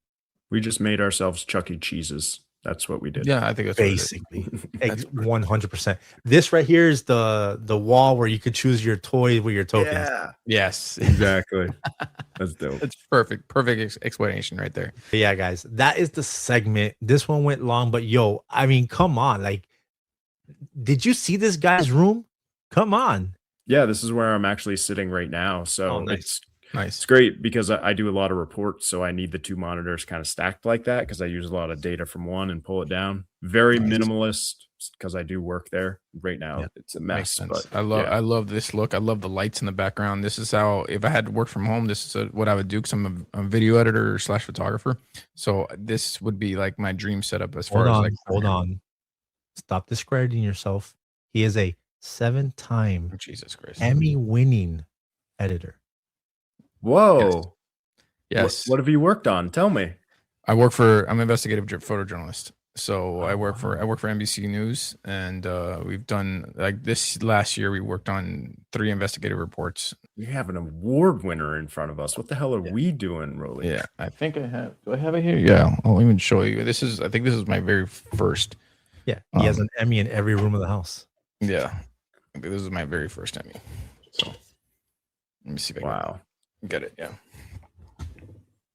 we just made ourselves Chuck E. Cheese's. That's what we did. Yeah, I think that's basically 100%. This right here is the wall where you could choose your toy with your tokens. Yeah. Yes, exactly. That's dope. That's perfect explanation right there. But yeah, guys, that is the segment. This one went long, but yo, I mean, come on, like, did you see this guy's room? Come on. Yeah, this is where I'm actually sitting right now. So nice. It's great because I do a lot of reports, so I need the 2 monitors kind of stacked like that because I use a lot of data from one and pull it down. Very minimalist because I do work there right now. Yeah, it's a mess, but I love this look. I love the lights in the background. This is how, if I had to work from home, this is what I would do, because I'm a video editor / photographer. So this would be like my dream setup as far as like. Hold on. Stop discrediting yourself. He is a 7-time Jesus Christ Emmy-winning editor. Whoa. Yes. What have you worked on? Tell me. I'm an investigative photojournalist. So I work for NBC News, and we've done, like, this last year we worked on 3 investigative reports. We have an award winner in front of us. What the hell are we doing, Rolly? Yeah, I think I have. Do I have it here? Yeah, I'll even show you. I think this is my very first. Yeah, he has an Emmy in every room of the house. Yeah, I think this is my very first Emmy. So let me see if I can get it. Yeah.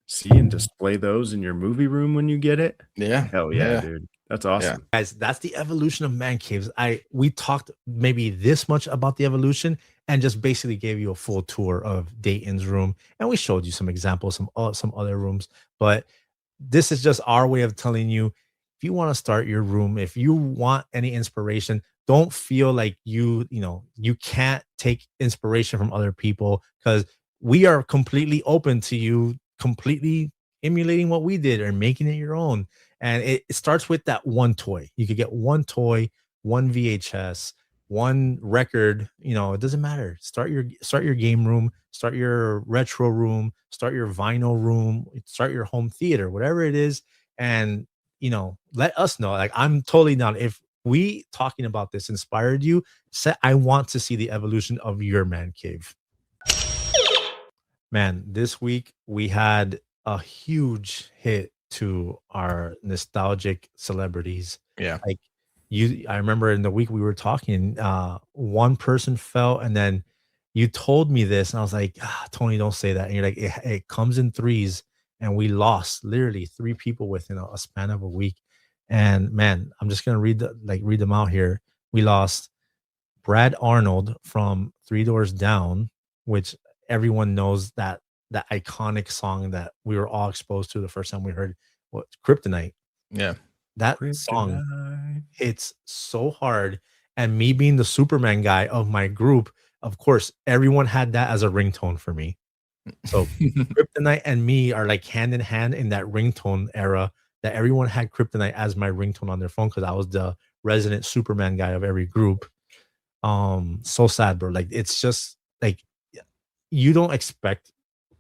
See and display those in your movie room when you get it. Yeah. Hell yeah, dude. That's awesome. Yeah. Guys, that's the evolution of Mancaves. We talked maybe this much about the evolution and just basically gave you a full tour of Dayton's room, and we showed you some examples, some other rooms. But this is just our way of telling you, if you want to start your room, if you want any inspiration, don't feel like you can't take inspiration from other people, because we are completely open to you completely emulating what we did or making it your own. And it starts with that one toy. You could get one toy, one VHS, one record. It doesn't matter. Start your game room, start your retro room, start your vinyl room, start your home theater, whatever it is. And let us know. Like, I'm totally down. If we talking about this inspired you, I want to see the evolution of your man cave. Man, this week we had a huge hit to our nostalgic celebrities. Yeah. Like, I remember in the week we were talking, one person fell, and then you told me this, and I was like, Tony, don't say that. And you're like, it comes in threes, and we lost literally 3 people within a span of a week. And man, I'm just gonna read them out here. We lost Brad Arnold from 3 Doors Down, which everyone knows, that iconic song that we were all exposed to the first time we heard Kryptonite. Yeah. That song hits so hard. And me being the Superman guy of my group, of course, everyone had that as a ringtone for me. So Kryptonite and me are like hand in hand in that ringtone era, that everyone had Kryptonite as my ringtone on their phone because I was the resident Superman guy of every group. So sad, bro. Like it's just like you don't expect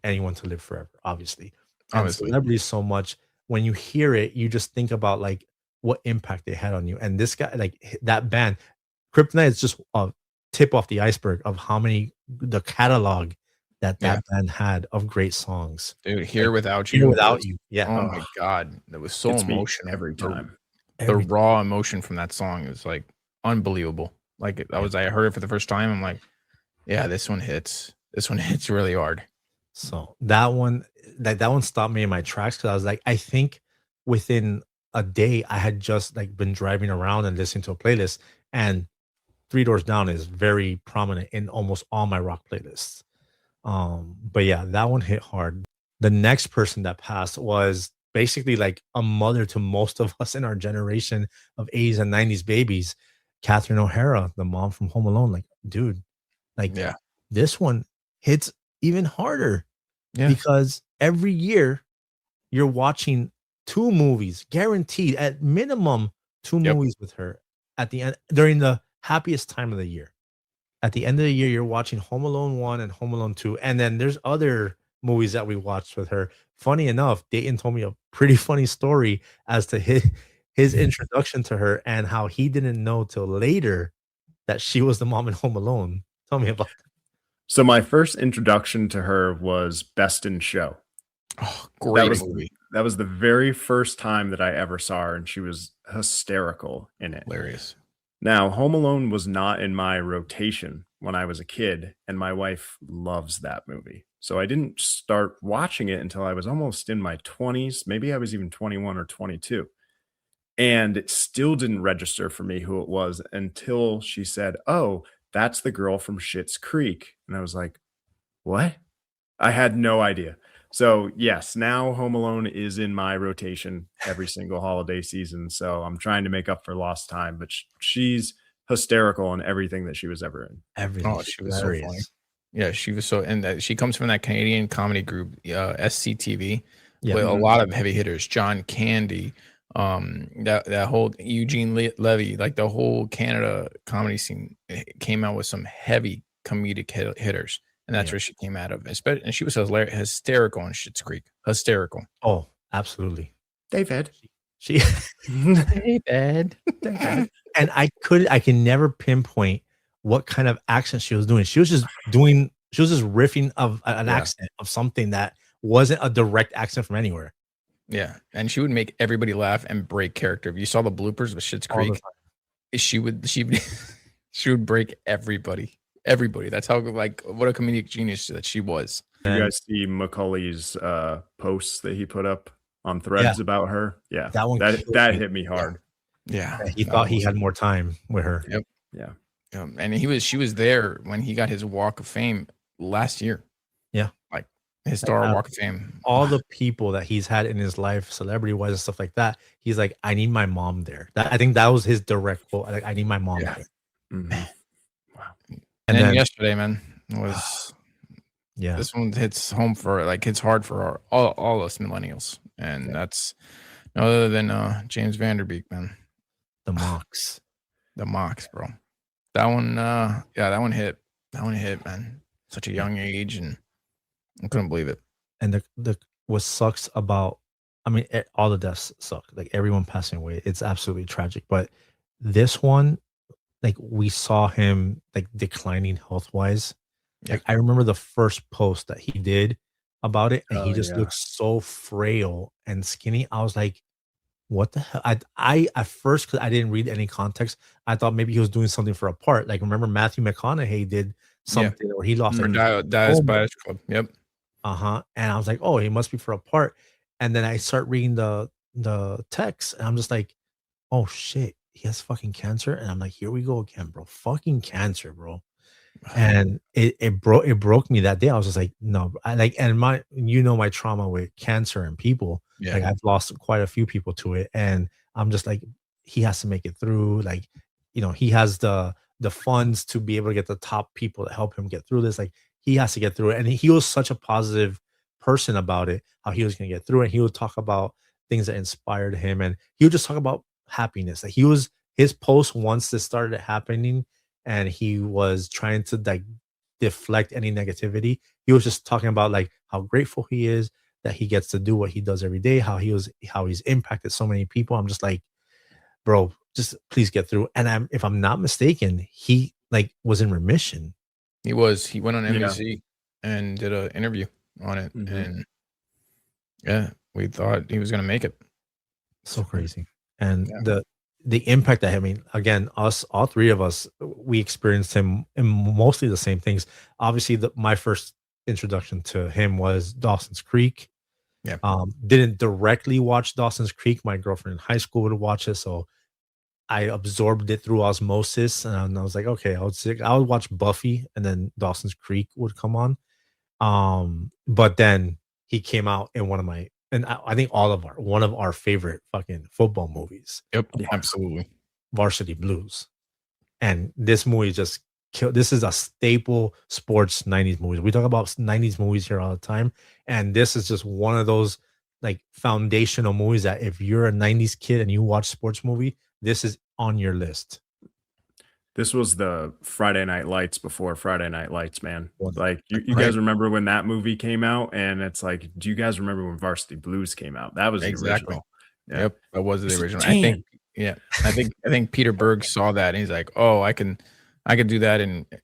anyone to live forever, obviously. And Obviously. celebrities so much, when you hear it, you just think about like what impact they had on you. And this guy, like that band, Kryptonite is just a tip off the iceberg of how many the catalog that Yeah. band had of great songs. Dude, Here Like, Without Here You. Without You. Yeah. Oh my God. That was so Gets me emotional. every time. The raw emotion from that song is like unbelievable. Like I heard it for the first time. I'm like, yeah, this one hits. This one hits really hard. So that one stopped me in my tracks because I was like, I think within a day I had just like been driving around and listening to a playlist, and Three Doors Down is very prominent in almost all my rock playlists. But yeah, that one hit hard. The next person that passed was basically like a mother to most of us in our generation of 80s and 90s babies, Catherine O'Hara, the mom from Home Alone. Like, dude, like Yeah. this one hits even harder Yeah. because every year you're watching 2 movies, guaranteed at minimum 2 Yep. movies with her at the end during the happiest time of the year. At the end of the year, you're watching Home Alone 1 and Home Alone 2. And then there's other movies that we watched with her. Funny enough, Dayton told me a pretty funny story as to his introduction to her and how he didn't know till later that she was the mom in Home Alone. Tell me about that. So my first introduction to her was Best in Show. Oh, great movie. That was the very first time that I ever saw her, and she was hysterical in it. Hilarious. Now, Home Alone was not in my rotation when I was a kid, and my wife loves that movie. So I didn't start watching it until I was almost in my 20s. Maybe I was even 21 or 22. And it still didn't register for me who it was until she said, "Oh, that's the girl from Schitt's Creek." And I was like, "What?" I had no idea. So, yes, now Home Alone is in my rotation every single holiday season. So I'm trying to make up for lost time, but she's hysterical in everything that she was ever in. Everything. Oh, she was so funny. Yeah, she was so, and she comes from that Canadian comedy group, SCTV, with a lot of heavy hitters. John Candy, that whole Eugene Levy, like the whole Canada comedy scene came out with some heavy comedic hitters. And that's where she came out of. And she was hysterical on Schitt's Creek. Hysterical. Oh, absolutely. David. She David. And I can never pinpoint what kind of accent she was doing. She was just riffing of an accent of something that wasn't a direct accent from anywhere. Yeah. And she would make everybody laugh and break character. If you saw the bloopers with Schitt's Creek, she would break everybody. That's how, like, what a comedic genius that she was. You guys see Macaulay's posts that he put up on Threads about her? Yeah, that hit me hard. Yeah, he thought he had more time with her. Yep. Yeah. And she was there when he got his Walk of Fame last year. Yeah, like his Star Walk of Fame. All the people that he's had in his life, celebrity wise and stuff like that, he's like, I need my mom there. I think that was his direct quote. Like, I need my mom there. Mm-hmm. Wow. And then yesterday, man, was this one hits home hits hard for all us millennials, and that's no other than James Vanderbeek, man. The Mox, bro. That one, that one hit, man. Such a young age, and I couldn't believe it. And the what sucks about, I mean, all the deaths suck. Like everyone passing away, it's absolutely tragic. But this one, like we saw him like declining health wise. Like I remember the first post that he did about it, and he just looked so frail and skinny. I was like, what the hell? I at first, because I didn't read any context, I thought maybe he was doing something for a part. Like remember Matthew McConaughey did something where he lost Dallas Buyers Club. Yep. And I was like, oh, he must be for a part. And then I start reading the text, and I'm just like, oh shit, he has fucking cancer. And I'm like, here we go again, bro. Fucking cancer, bro. And it broke me that day. I was just like, no, and my trauma with cancer and people. Yeah. Like I've lost quite a few people to it, and I'm just like, he has to make it through. Like he has the funds to be able to get the top people to help him get through this. Like he has to get through it. And he was such a positive person about it, how he was going to get through it. He would talk about things that inspired him, and he would just talk about happiness. Like his post once this started happening and he was trying to like deflect any negativity. He was just talking about like how grateful he is that he gets to do what he does every day, how he's impacted so many people. I'm just like, bro, just please get through. And if I'm not mistaken, he like was in remission. He went on NBC and did an interview on it. And yeah, we thought he was going to make it. So crazy. And the impact that, I mean, again, all three of us, we experienced him in mostly the same things. Obviously, my first introduction to him was Dawson's Creek. Yeah. Didn't directly watch Dawson's Creek. My girlfriend in high school would watch it, so I absorbed it through osmosis. And I was like, okay, I would watch Buffy, and then Dawson's Creek would come on. But then he came out in I think one of our favorite fucking football movies. Yep, absolutely. Varsity Blues. And this movie just killed. This is a staple sports 90s movies. We talk about 90s movies here all the time. And this is just one of those like foundational movies that if you're a 90s kid and you watch sports movie, this is on your list. This was the Friday Night Lights before Friday Night Lights, man. Like you guys remember when that movie came out? And it's like, do you guys remember when Varsity Blues came out? That was the original. Yeah. Yep, that was the original. I think Peter Berg saw that and he's like, oh, I can do that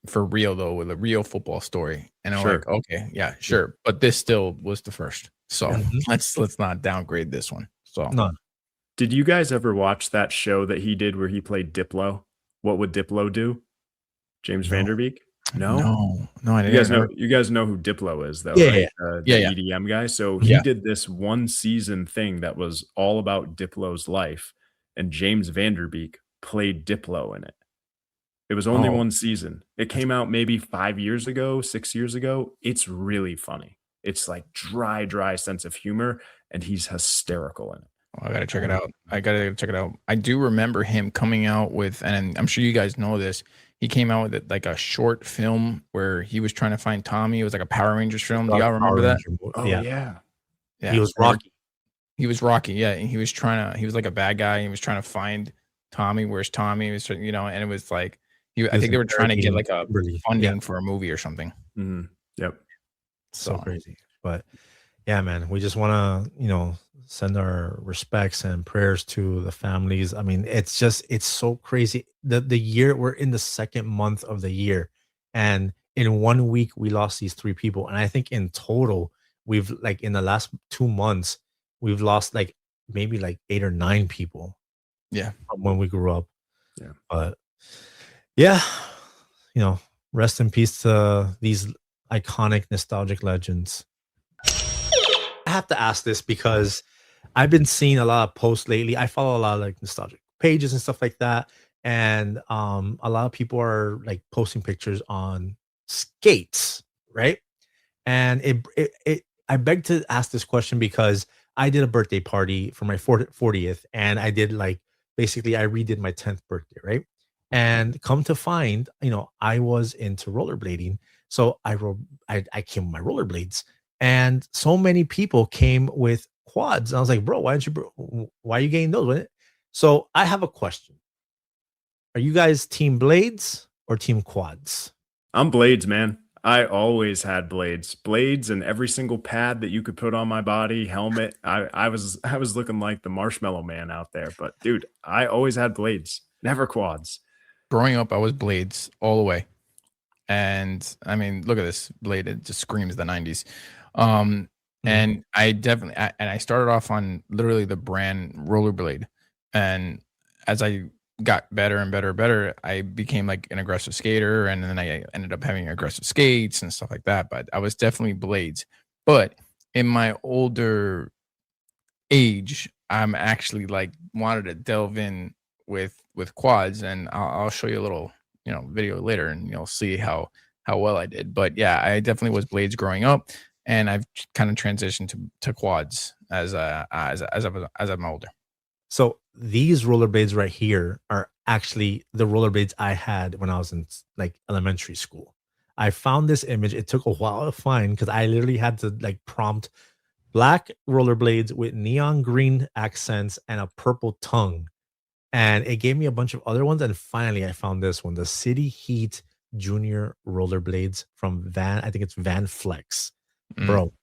for real though, with a real football story. And I'm like, okay, yeah, sure. But this still was the first. So let's not downgrade this one. So none. Did you guys ever watch that show that he did where he played Diplo? What would Diplo do? James Vanderbeek? No, I didn't. You guys know who Diplo is, though, right? The EDM guy. So he did this one season thing that was all about Diplo's life, and James Vanderbeek played Diplo in it. It was only one season. It came out maybe 5 years ago, 6 years ago. It's really funny. It's like dry sense of humor, and he's hysterical in it. I gotta check it out. I do remember him coming out with, and I'm sure you guys know this, he came out with like a short film where he was trying to find Tommy. It was like a Power Rangers film. Do y'all remember that? Oh yeah. He was Rocky. He was Rocky, yeah. And he was like a bad guy. He was trying to find Tommy. Where's Tommy? It was, and it was like I think they were trying to get like a funding for a movie or something. Mm-hmm. Yep. So crazy. But yeah, man, we just want to, send our respects and prayers to the families. I mean, it's so crazy. The year, we're in the second month of the year, and in 1 week we lost these three people. And I think in total, we've like in the last 2 months, we've lost like maybe like 8 or 9 people. Yeah. From when we grew up. Yeah. But yeah, rest in peace to these iconic nostalgic legends. I have to ask this because I've been seeing a lot of posts lately. I follow a lot of like nostalgic pages and stuff like that. And a lot of people are like posting pictures on skates, right? And I beg to ask this question because I did a birthday party for my 40th, and I did like basically I redid my 10th birthday, right? And come to find, I was into rollerblading. So I came with my rollerblades, and so many people came with quads. And I was like, bro, why are you getting those? So I have a question. Are you guys team blades or team quads? I'm blades, man. I always had blades and every single pad that you could put on my body, helmet. I was looking like the Marshmallow Man out there, but dude, I always had blades, never quads. Growing up, I was blades all the way. And I mean, look at this blade. It just screams the 90s. And I started off on literally the brand Rollerblade. And as I got better and better, I became like an aggressive skater. And then I ended up having aggressive skates and stuff like that. But I was definitely blades. But in my older age, I'm actually like wanted to delve in with quads. And I'll show you a little, video later, and you'll see how well I did. But yeah, I definitely was blades growing up. And I've kind of transitioned to quads as I'm older. So these rollerblades right here are actually the rollerblades I had when I was in like elementary school. I found this image. It took a while to find because I literally had to like prompt black rollerblades with neon green accents and a purple tongue. And it gave me a bunch of other ones. And finally, I found this one, the City Heat Junior rollerblades from Van. I think it's Van Flex. Bro,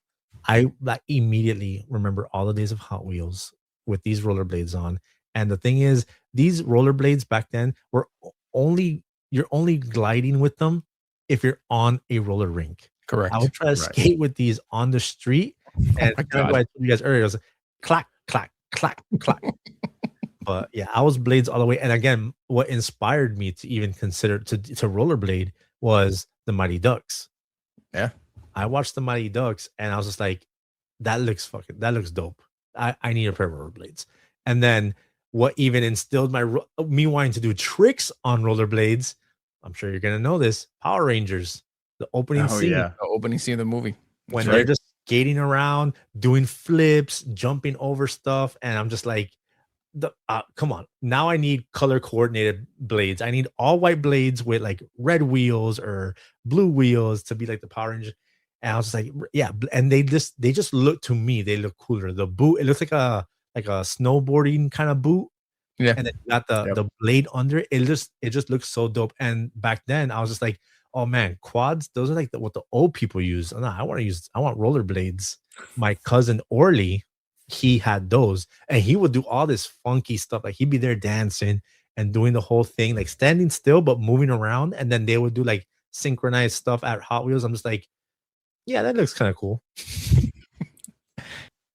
I like immediately remember all the days of Hot Wheels with these rollerblades on. And the thing is, these rollerblades back then were only you're only gliding with them if you're on a roller rink. Correct. I would try to skate with these on the street, and my kind of God. what I told you guys earlier, it was clack, clack, clack, clack. But yeah, I was blades all the way. And again, what inspired me to even consider to rollerblade was the Mighty Ducks. Yeah. I watched the Mighty Ducks and I was just like, that looks dope. I need a pair of rollerblades. And then what even instilled me wanting to do tricks on rollerblades, I'm sure you're gonna know this, Power Rangers, the opening scene. The opening scene of the movie. When they're just skating around, doing flips, jumping over stuff, and I'm just like, come on, now I need color coordinated blades. I need all white blades with like red wheels or blue wheels to be like the Power Rangers. And I was just like, yeah, and they just look, to me, they look cooler. The boot, it looks like a snowboarding kind of boot. Yeah. And then you got the blade under it. It just looks so dope. And back then I was just like, oh man, quads, those are like what the old people use. No, I want rollerblades. My cousin Orly, he had those, and he would do all this funky stuff. Like he'd be there dancing and doing the whole thing, like standing still but moving around. And then they would do like synchronized stuff at Hot Wheels. I'm just like, yeah, that looks kind of cool.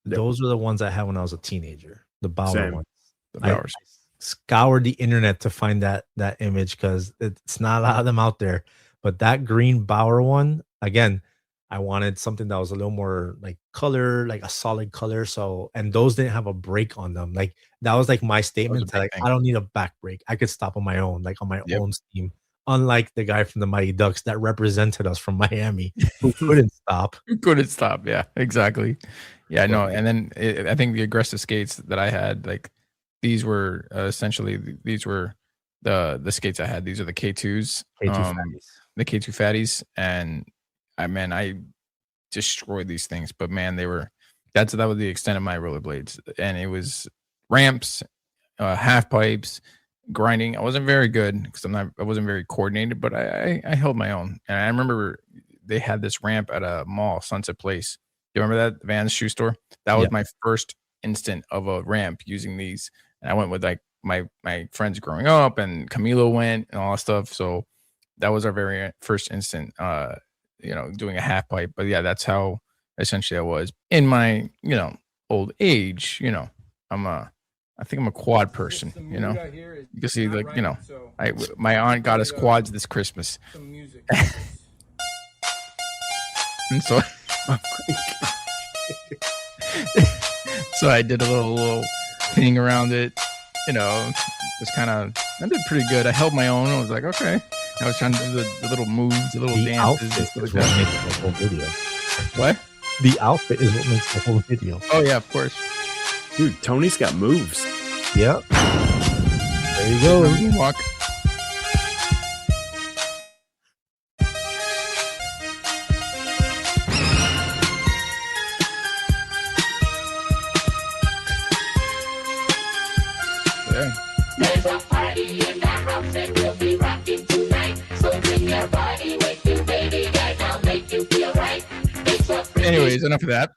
Those are the ones I had when I was a teenager. The Bauer ones. The Bauers. I scoured the internet to find that image because it's not a lot of them out there. But that green Bauer one, again, I wanted something that was a little more like color, like a solid color. So, and those didn't have a brake on them. Like that was like my statement that like, I don't need a back brake. I could stop on my own, like on my own steam. Unlike the guy from the Mighty Ducks that represented us from Miami, who couldn't stop. Yeah, exactly. Yeah, no. And then I think the aggressive skates that I had, like these were essentially these were the skates I had. These are the K2s, the K2 fatties, and I destroyed these things. But man, that was the extent of my rollerblades, and it was ramps, half pipes, grinding. I wasn't very good because I wasn't very coordinated, but I held my own. And I remember they had this ramp at a mall, Sunset Place. Do you remember that Vans shoe store? That was my first instant of a ramp using these. And I went with like my friends growing up, and Camilo went and all that stuff. So that was our very first instant, doing a half pipe. But yeah, that's how essentially I was in my, old age. I think I'm a quad person. You can see like, my aunt got us quads this Christmas. And so so I did a little thing around it, just kind of, I did pretty good. I held my own. I was like, okay. I was trying to do the little moves, the little dances. Outfit is what makes the whole video. What? The outfit is what makes the whole video. Oh yeah, of course. Dude, Tony's got moves. Yep. There you go. Walk. There's a party in the house and we'll be rocking tonight. So bring your body with you, baby, and I'll make you feel right. Anyways, enough of that.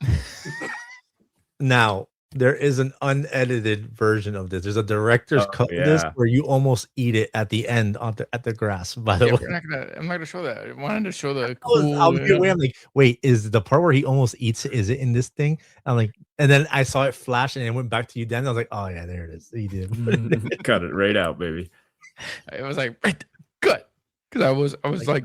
Now, there is an unedited version of this. There's a director's cut of this where you almost eat it at the end at the grass. By the way, I'm not gonna show that. I wanted to show the cool. I'm like, wait, is the part where he almost eats it? Is it in this thing? I'm like, and then I saw it flash, and it went back to you. Then I was like, oh yeah, there it is. He did. Cut it right out, baby. It was like cut because I was like,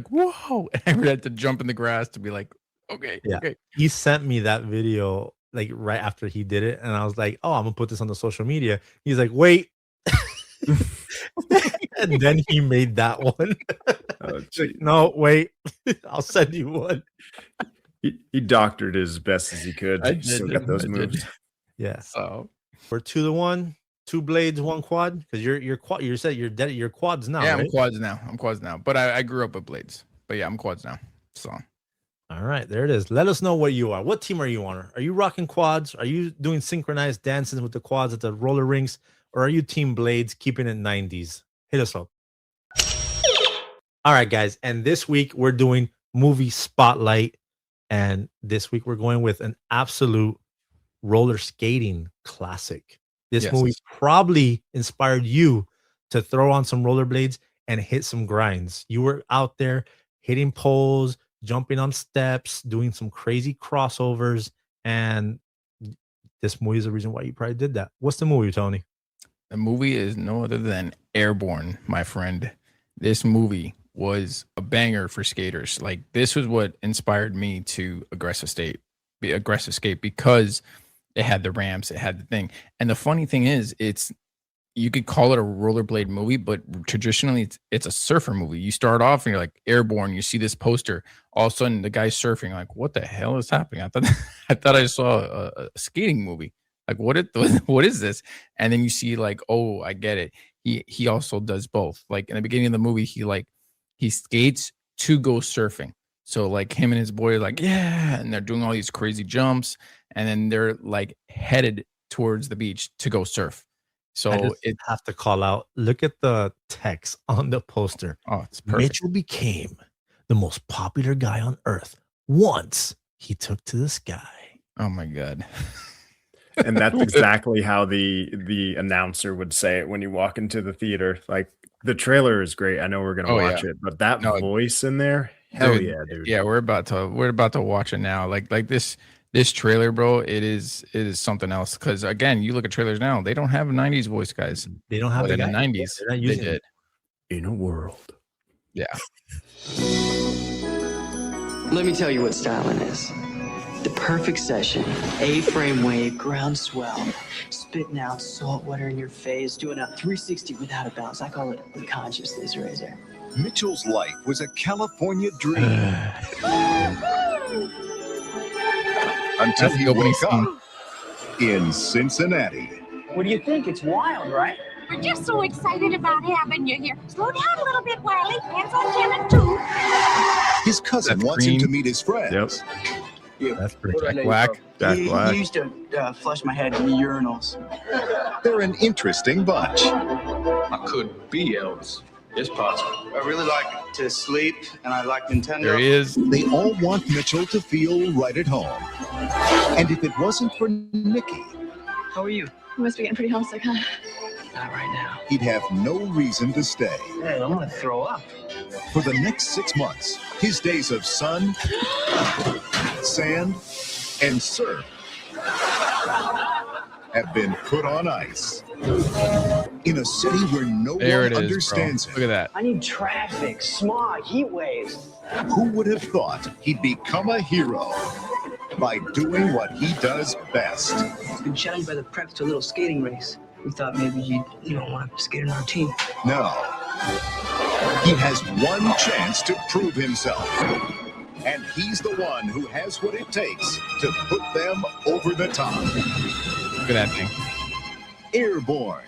whoa! And I had to jump in the grass to be like, okay, okay. He sent me that video like right after he did it, and I was like, oh, I'm gonna put this on the social media. He's like, wait. And then he made that one. Like, no, wait. I'll send you one. He doctored it as best as he could. I did, Still got those moves. Yeah. So We're 2-1, 2 blades, 1 quad. Because you're quad. You said you're quads now. Yeah, right? I'm quads now. But I grew up with blades. But yeah, I'm quads now. So All right, there it is. Let us know what you are. What team are you on? Are you rocking quads? Are you doing synchronized dances with the quads at the roller rinks? Or are you team blades keeping it 90s? Hit us up. All right, guys. And this week we're doing movie spotlight. And this week we're going with an absolute roller skating classic. This Yes. movie probably inspired you to throw on some rollerblades and hit some grinds. You were out there hitting poles, jumping on steps, doing some crazy crossovers, and this movie is the reason why you probably did that. What's the movie, Tony? the movie is no other than Airborne, my friend. This movie was a banger for skaters. Like, this was what inspired me to aggressive skate because it had the ramps, it had the thing. And the funny thing is, you could call it a rollerblade movie, but traditionally it's a surfer movie. You start off and you're like Airborne, you see this poster, all of a sudden the guy's surfing, like, what the hell is happening? I thought I saw a skating movie. Like, what is this? And then you see, like, oh, I get it. He also does both. Like, in the beginning of the movie, he skates to go surfing. So like him and his boy are like, yeah, and they're doing all these crazy jumps, and then they're like headed towards the beach to go surf. So I have to call out. Look at the text on the poster. Oh, it's perfect. Mitchell became the most popular guy on earth once he took to the sky. Oh my god. And that's exactly how the announcer would say it when you walk into the theater. Like, the trailer is great. I know we're gonna watch it, but that voice in there, hell dude, yeah, dude. Yeah, we're about to watch it now. Like this trailer, bro. It is something else. Because again, you look at trailers now, they don't have a 90s voice, guys. They don't have But the in the 90s. They're not They using did. In a world. Yeah. Let me tell you what styling is. The perfect session. A-frame wave, ground swell, spitting out salt water in your face, doing a 360 without a bounce. I call it the consciousness razor. Mitchell's life was a California dream. Until he woke up in Cincinnati. What do you think? It's wild, right? We're just so excited about having you here. Slow down a little bit, Wiley. Hands on Kevin, too. His cousin wants him to meet his friends. That's pretty What do I know you Black. from? Jack He Black. used to flush my head in the urinals. They're an interesting bunch. I could be Elvis. It's possible. I really like to sleep, and I like Nintendo. There he is. They all want Mitchell to feel right at home. And if it wasn't for Nikki, How are you? You must be getting pretty homesick, huh? Not right now. he'd have no reason to stay. Hey, I'm gonna throw up. For the next 6 months, his days of sun, sand, and surf have been put on ice. In a city where no There one it is, bro. understands Look him, at that. I need traffic, smog, heat waves. who would have thought he'd become a hero by doing what he does best? Been challenged by the preps to a little skating race. We thought maybe you want to skate on our team. No. He has one chance to prove himself. And he's the one who has what it takes to put them over the top. Look at that thing. Airborne.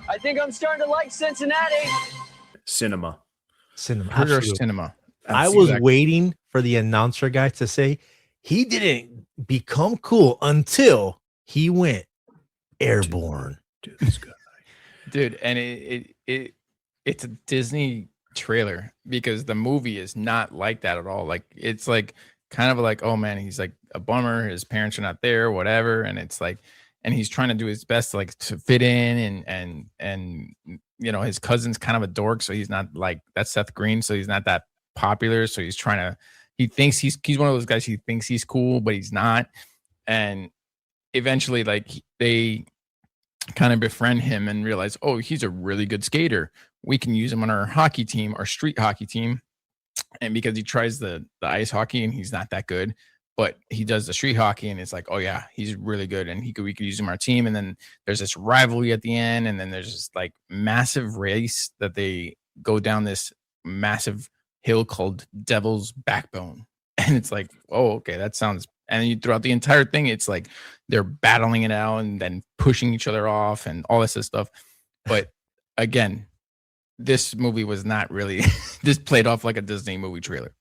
I think I'm starting to like Cincinnati. Cinema. Cinema. Pure Absolutely. cinema. I was Exactly. waiting for the announcer guy to say he didn't become cool until he went airborne. Dude, this guy. Dude, and it's a Disney trailer because the movie is not like that at all. Like, it's like kind of like, oh man, he's like a bummer, his parents are not there, whatever, and it's like, and he's trying to do his best like to fit in, and you know, his cousin's kind of a dork, so he's not like, that's Seth Green, so he's not that popular, so he's trying to, he thinks he's one of those guys, he thinks he's cool, but he's not. And eventually, like, they kind of befriend him and realize, oh, he's a really good skater, we can use him on our hockey team, our street hockey team. And because he tries the ice hockey and he's not that good, but he does the street hockey and it's like, oh yeah, he's really good, and we could use him on our team. And then there's this rivalry at the end, and then there's this like massive race that they go down this massive hill called Devil's Backbone. And it's like, oh, okay, that sounds And throughout the entire thing, it's like they're battling it out and then pushing each other off and all this stuff. But again, this movie was not really this played off like a Disney movie trailer.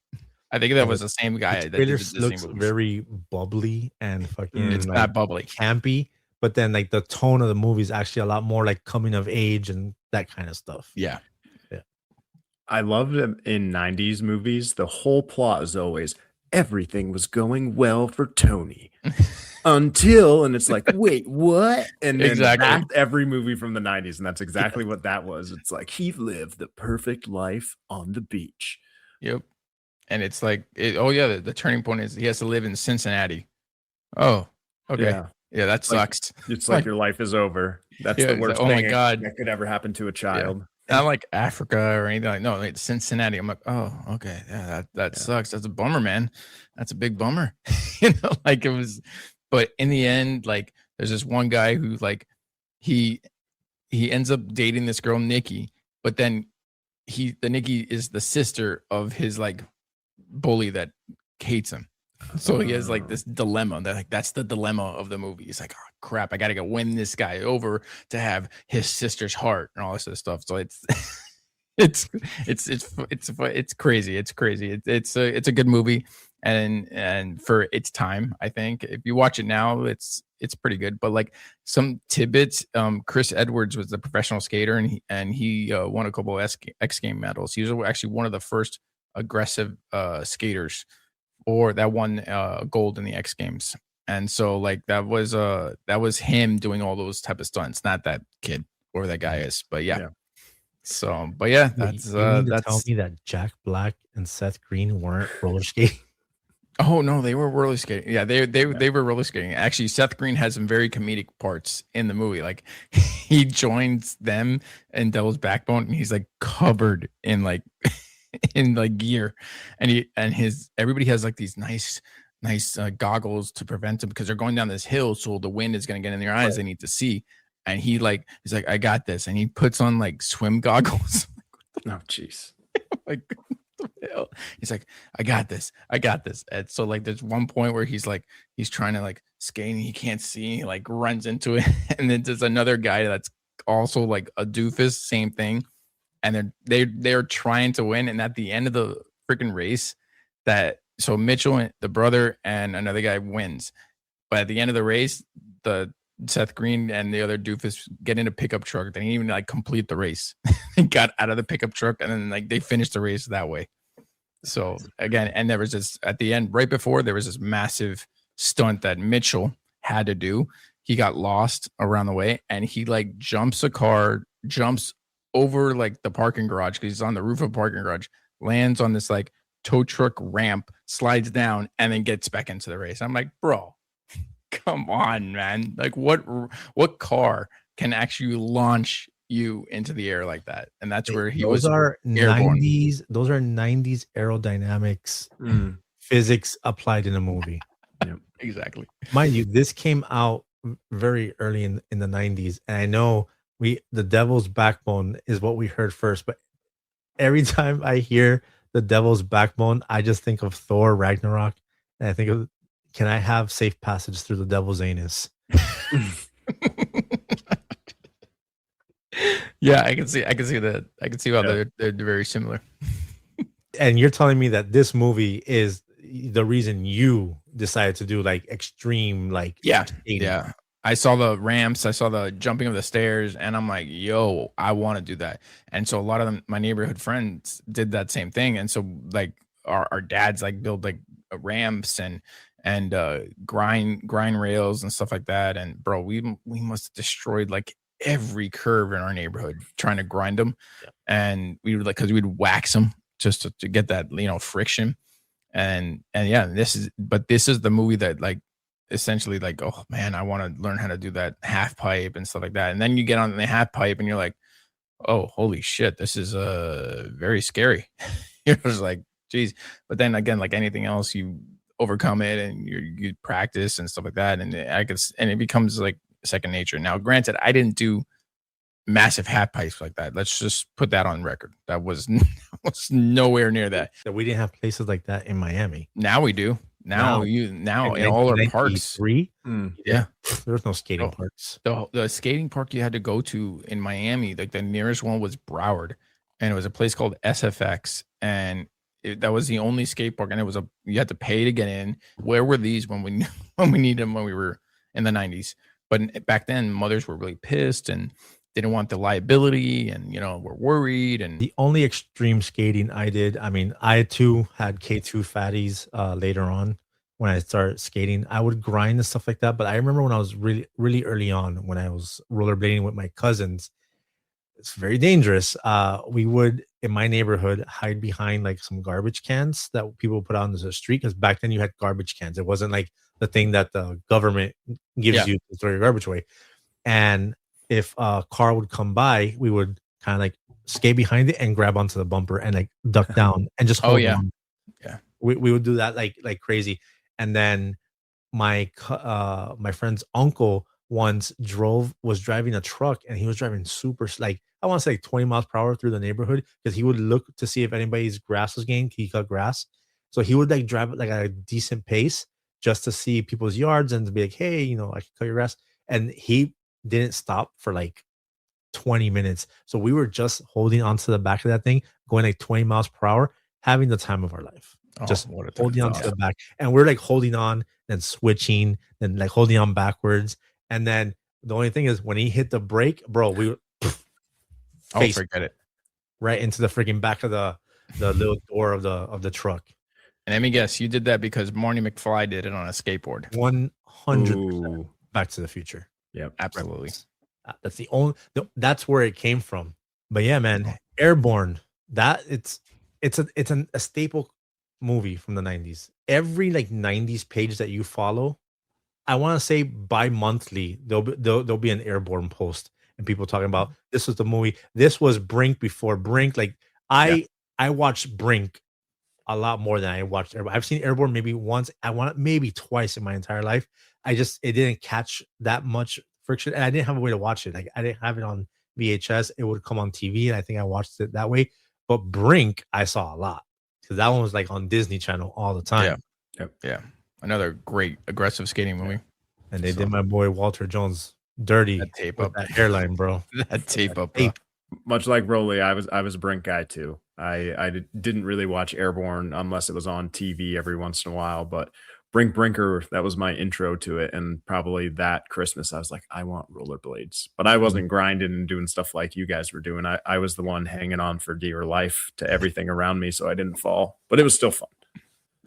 I think that was the same guy that did the trailer Disney looks movies. very bubbly and fucking It's like, not bubbly. campy, but then like the tone of the movie is actually a lot more like coming of age and that kind of stuff. Yeah. I loved it in 90s movies. The whole plot is always everything was going well for Tony until, and it's like, wait, what? And then Exactly. that's every movie from the 90s. And that's exactly what that was. It's like he lived the perfect life on the beach. Yep. And it's like, the turning point is he has to live in Cincinnati. Oh, okay. Yeah, that sucks. It's like your life is over. That's Yeah, the it's worst like, oh my thing God. that could ever happen to a child. Not like Africa or anything like no, it's Cincinnati. I'm like, oh, okay. Yeah, that sucks. That's a bummer, man. That's a big bummer. Like it was, but in the end, like there's this one guy who like he ends up dating this girl, Nikki, but then the Nikki is the sister of his like bully that hates him. So he has like this dilemma that like that's the dilemma of the movie. He's like, oh crap, I gotta go win this guy over to have his sister's heart and all this other stuff. So it's it's crazy. It's crazy. It's a good movie and for its time, I think if you watch it now, it's pretty good. But like some tidbits, Chris Edwards was the professional skater and he won a couple of X Game medals. He was actually one of the first aggressive skaters or that won gold in the X Games. And so like that was him doing all those type of stunts, not that kid or that guy is, but yeah. So, but yeah, that's you mean to tell me that Jack Black and Seth Green weren't roller skating. Oh no, they were roller skating. Yeah, they were roller skating. Actually, Seth Green has some very comedic parts in the movie. Like he joins them in Devil's Backbone, and he's like covered in like in like gear, and everybody has like these nice goggles to prevent them because they're going down this hill, so the wind is going to get in their eyes. Right. They need to see, and he's like, I got this, and he puts on like swim goggles. Oh, jeez. Like. He's like, I got this. And so like there's one point where he's trying to like skate and he can't see, he like runs into it. And then there's another guy that's also like a doofus, same thing. And they're trying to win. And at the end of the freaking race, so Mitchell, the brother, and another guy wins. But at the end of the race, the Seth Green and the other doofus get in a pickup truck. They didn't even like complete the race. They got out of the pickup truck and then like they finished the race that way. So again, and there was this at the end, right before there was this massive stunt that Mitchell had to do. He got lost around the way and he like jumps over like the parking garage because he's on the roof of a parking garage, lands on this like tow truck ramp, slides down, and then gets back into the race. I'm like, bro, come on, man. Like what car can actually launch you into the air like that? And that's where those are Airborne. 90s. Those are 90s aerodynamics physics applied in a movie. Yep, exactly. Mind you, this came out very early in the 90s. And I know the Devil's Backbone is what we heard first, but every time I hear the Devil's Backbone, I just think of Thor Ragnarok. And I think of, can I have safe passage through the devil's anus? Yeah, I can see that. I can see how they're very similar. And you're telling me that this movie is the reason you decided to do like extreme, like skating. Yeah. I saw the ramps, I saw the jumping of the stairs, and I'm like, yo, I want to do that. And so a lot of them, my neighborhood friends did that same thing. And so like our dads like build like ramps and grind rails and stuff like that. And bro, we must have destroyed like every curve in our neighborhood trying to grind them. Yeah. And we would because we'd wax them just to get that, friction. And yeah, this is the movie that like essentially like, oh man, I want to learn how to do that half pipe and stuff like that. And then you get on the half pipe and you're like, oh, holy shit, this is very scary. You're just like, geez. But then again, like anything else, you overcome it and you practice and stuff like that. And it becomes like second nature. Now, granted, I didn't do massive half pipes like that. Let's just put that on record. That was nowhere near that. We didn't have places like that in Miami. Now we do. Now in all our parks. 1993, Yeah. there was no skating Oh. parks. The skating park you had to go to in Miami, like the nearest one was Broward, and it was a place called SFX, and that was the only skate park, and you had to pay to get in. Where were these when we needed them when we were in the 90s? But back then, mothers were really pissed and didn't want the liability, and were worried. And The only extreme skating I did, I mean, I too had K2 fatties later on when I started skating. I would grind and stuff like that. But I remember when I was really, really early on, when I was rollerblading with my cousins, it's very dangerous. We would, in my neighborhood, hide behind like some garbage cans that people put out on the street. Because back then you had garbage cans. It wasn't like the thing that the government gives you to throw your garbage away. And if a car would come by, we would kind of like skate behind it and grab onto the bumper and like duck down and just hold on. Yeah. We would do that like crazy. And then my friend's uncle once was driving a truck, and he was driving super, like, I want to say 20 miles per hour through the neighborhood, because he would look to see if anybody's grass was getting, he cut grass. So he would like drive it like at a decent pace just to see people's yards and to be like, hey, I can cut your grass. And he didn't stop for like 20 minutes. So we were just holding onto the back of that thing, going like 20 miles per hour, having the time of our life. Just holding on to the back. And we're like holding on and switching and like holding on backwards. And then the only thing is when he hit the brake, bro, we were forget it. Right into the freaking back of the little door of the truck. And let me guess, you did that because Marty McFly did it on a skateboard. 100% Back to the Future. Yeah, absolutely. That's that's where it came from. But yeah, man, Airborne, that it's a staple movie from the 90s. Every like 90s page that you follow, I want to say bi-monthly there'll be an Airborne post and people talking about this was the movie. This was Brink before Brink. Like I watched Brink a lot more than I watched Airborne. I've seen Airborne maybe once. I want it maybe twice in my entire life. It didn't catch that much friction, and I didn't have a way to watch it. Like I didn't have it on VHS. It would come on TV, and I think I watched it that way. But Brink, I saw a lot because that one was like on Disney Channel all the time. Yeah. Another great aggressive skating movie. And they did my boy Walter Jones dirty that tape with up that hairline, bro. That tape up. Much like Rolly, I was a Brink guy too. I didn't really watch Airborne unless it was on TV every once in a while, but Brinker, that was my intro to it. And probably that Christmas, I was like, I want rollerblades. But I wasn't grinding and doing stuff like you guys were doing. I was the one hanging on for dear life to everything around me so I didn't fall. But it was still fun.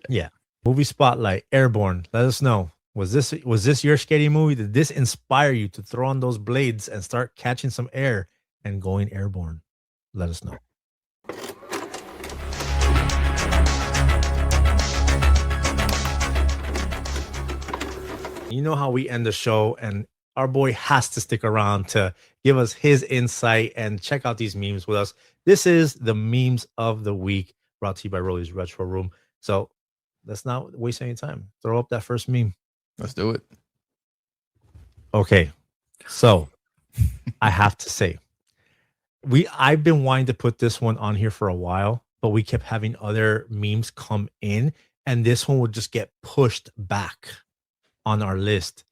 Yeah. Movie Spotlight, Airborne. Let us know. Was this your skating movie? Did this inspire you to throw on those blades and start catching some air and going airborne? Let us know. You know how we end the show, and our boy has to stick around to give us his insight and check out these memes with us. This is the memes of the week, brought to you by Rolly's Retro Room. So let's not waste any time. Throw up that first meme. Let's do it. Okay. So I have to say, I've been wanting to put this one on here for a while, but we kept having other memes come in, and this one would just get pushed back on our list.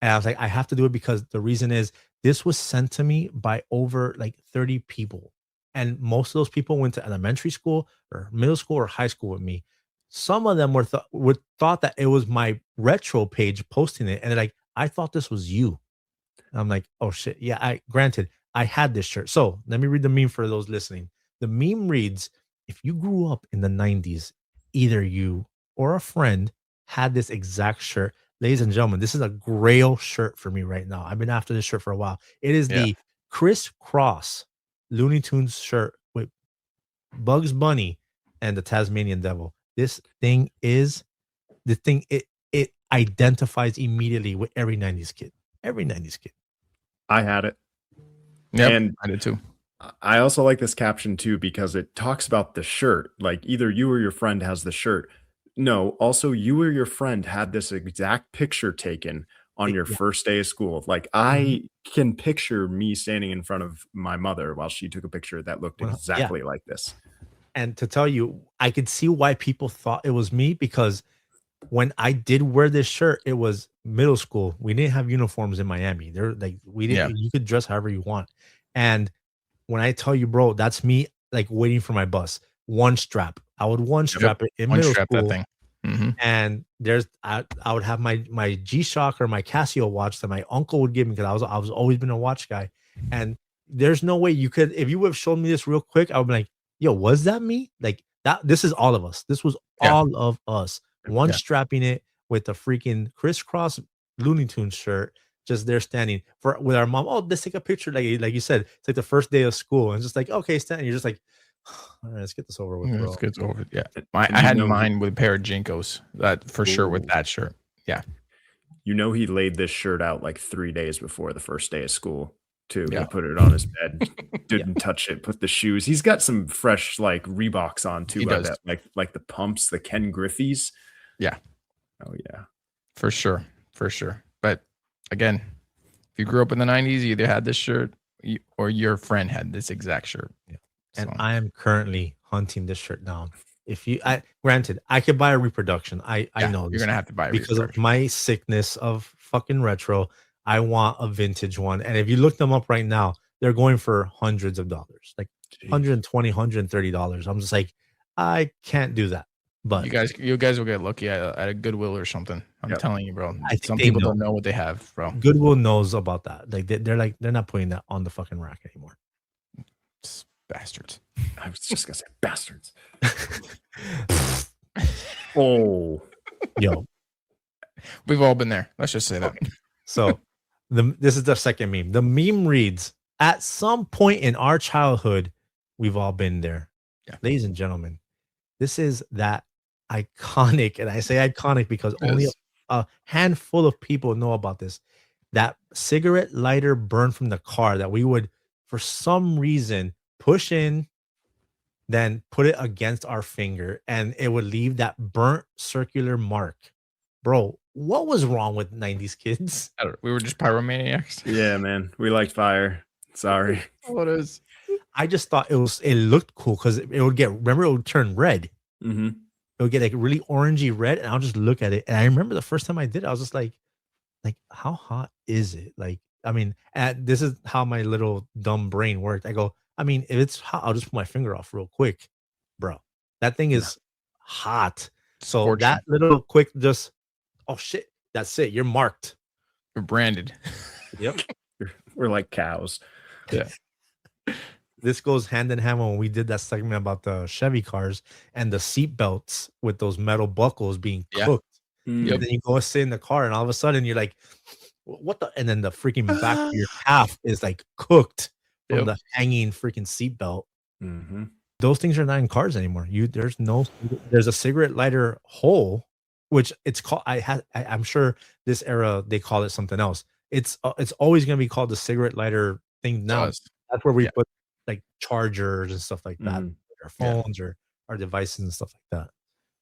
And I was like, I have to do it because the reason is this was sent to me by over like 30 people. And most of those people went to elementary school or middle school or high school with me. Some of them thought that it was my retro page posting it. And they're like, I thought this was you. And I'm like, oh shit. Yeah, granted, I had this shirt. So let me read the meme for those listening. The meme reads, if you grew up in the 90s, either you or a friend had this exact shirt. Ladies and gentlemen, this is a grail shirt for me right now. I've been after this shirt for a while. It is the Criss Cross Looney Tunes shirt with Bugs Bunny and the Tasmanian Devil. This thing is the thing. It identifies immediately with every 90s kid. Every 90s kid. I had it. Yeah, and I did too. I also like this caption too because it talks about the shirt. Like either you or your friend has the shirt. No, also you or your friend had this exact picture taken on your first day of school. Like I can picture me standing in front of my mother while she took a picture that looked exactly like this. And to tell you, I could see why people thought it was me because when I did wear this shirt, it was middle school. We didn't have uniforms in Miami. They're like we didn't. You could dress however you want. And when I tell you, bro, that's me like waiting for my bus. One strap. I would one strap it in middle strap school. that thing. Mm-hmm. And I would have my G-Shock or my Casio watch that my uncle would give me because I was always been a watch guy. And there's no way you could, if you would have shown me this real quick, I would be like, yo, was that me? Like that, this is all of us. This was all of us. One strapping it with a freaking crisscross Looney Tunes shirt, just there standing with our mom. Oh, let's take a picture. Like you said, it's like the first day of school. And just like, okay, standing. You're just like, all right, let's get this over with, bro. Let's get this over. Yeah. I had mine with a pair of Jinkos, that for sure, with that shirt. Yeah. You know, he laid this shirt out like 3 days before the first day of school too. He put it on his bed, didn't touch it, put the shoes. He's got some fresh like Reeboks on too. He does. Like the pumps, the Ken Griffey's. Yeah. Oh yeah. For sure. For sure. But again, if you grew up in the 90s, you either had this shirt or your friend had this exact shirt. Yeah. And I am currently hunting this shirt down. If you, granted, I could buy a reproduction. I know you're gonna have to buy a because of my sickness of fucking retro. I want a vintage one, and if you look them up right now, they're going for hundreds of dollars, like $120, $130. I'm just like, I can't do that. But you guys will get lucky at a Goodwill or something. I'm telling you, bro. Some people don't know what they have, bro. Goodwill knows about that. Like they're not putting that on the fucking rack anymore. Bastards. I was just gonna say bastards. Oh, yo, we've all been there. Let's just say that. So this is the second meme. The meme reads, at some point in our childhood, we've all been there. Yeah. Ladies and gentlemen, this is that iconic, and I say iconic because only a handful of people know about this. That cigarette lighter burn from the car that we would, for some reason, push in, then put it against our finger, and it would leave that burnt circular mark. Bro, what was wrong with 90s kids? We were just pyromaniacs. Yeah, man. We liked fire. Sorry. What is? I just thought it looked cool because it would it would turn red. Mm-hmm. It would get like really orangey red, and I'll just look at it. And I remember the first time I did it, I was just like how hot is it? Like, I mean, this is how my little dumb brain worked. I go, I mean, if it's hot, I'll just put my finger off real quick, bro. That thing is hot. So that little quick, just, oh shit, that's it. You're marked. You're branded. Yep. We're like cows. Yeah. This goes hand in hand when we did that segment about the Chevy cars and the seat belts with those metal buckles being cooked. Mm. And then you go sit in the car, and all of a sudden you're like, what the? And then the freaking back of your calf is like cooked from the hanging freaking seatbelt. Mm-hmm. Those things are not in cars anymore. There's a cigarette lighter hole, which it's called. I'm sure this era they call it something else. It's always gonna be called the cigarette lighter thing now. That's where we put like chargers and stuff like that, our phones or our devices and stuff like that.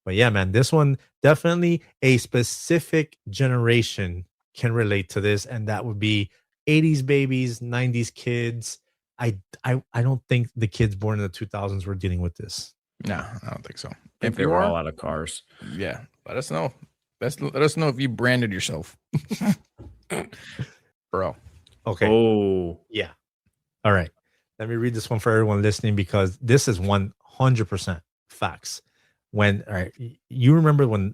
But yeah, man, this one definitely a specific generation can relate to this, and that would be 80s babies, 90s kids. I don't think the kids born in the 2000s were dealing with this. No, I don't think so. If they were all out of cars. Yeah, let us know. Let us know if you branded yourself. Bro. Okay. Oh. Yeah. All right. Let me read this one for everyone listening because this is 100% facts. All right, you remember when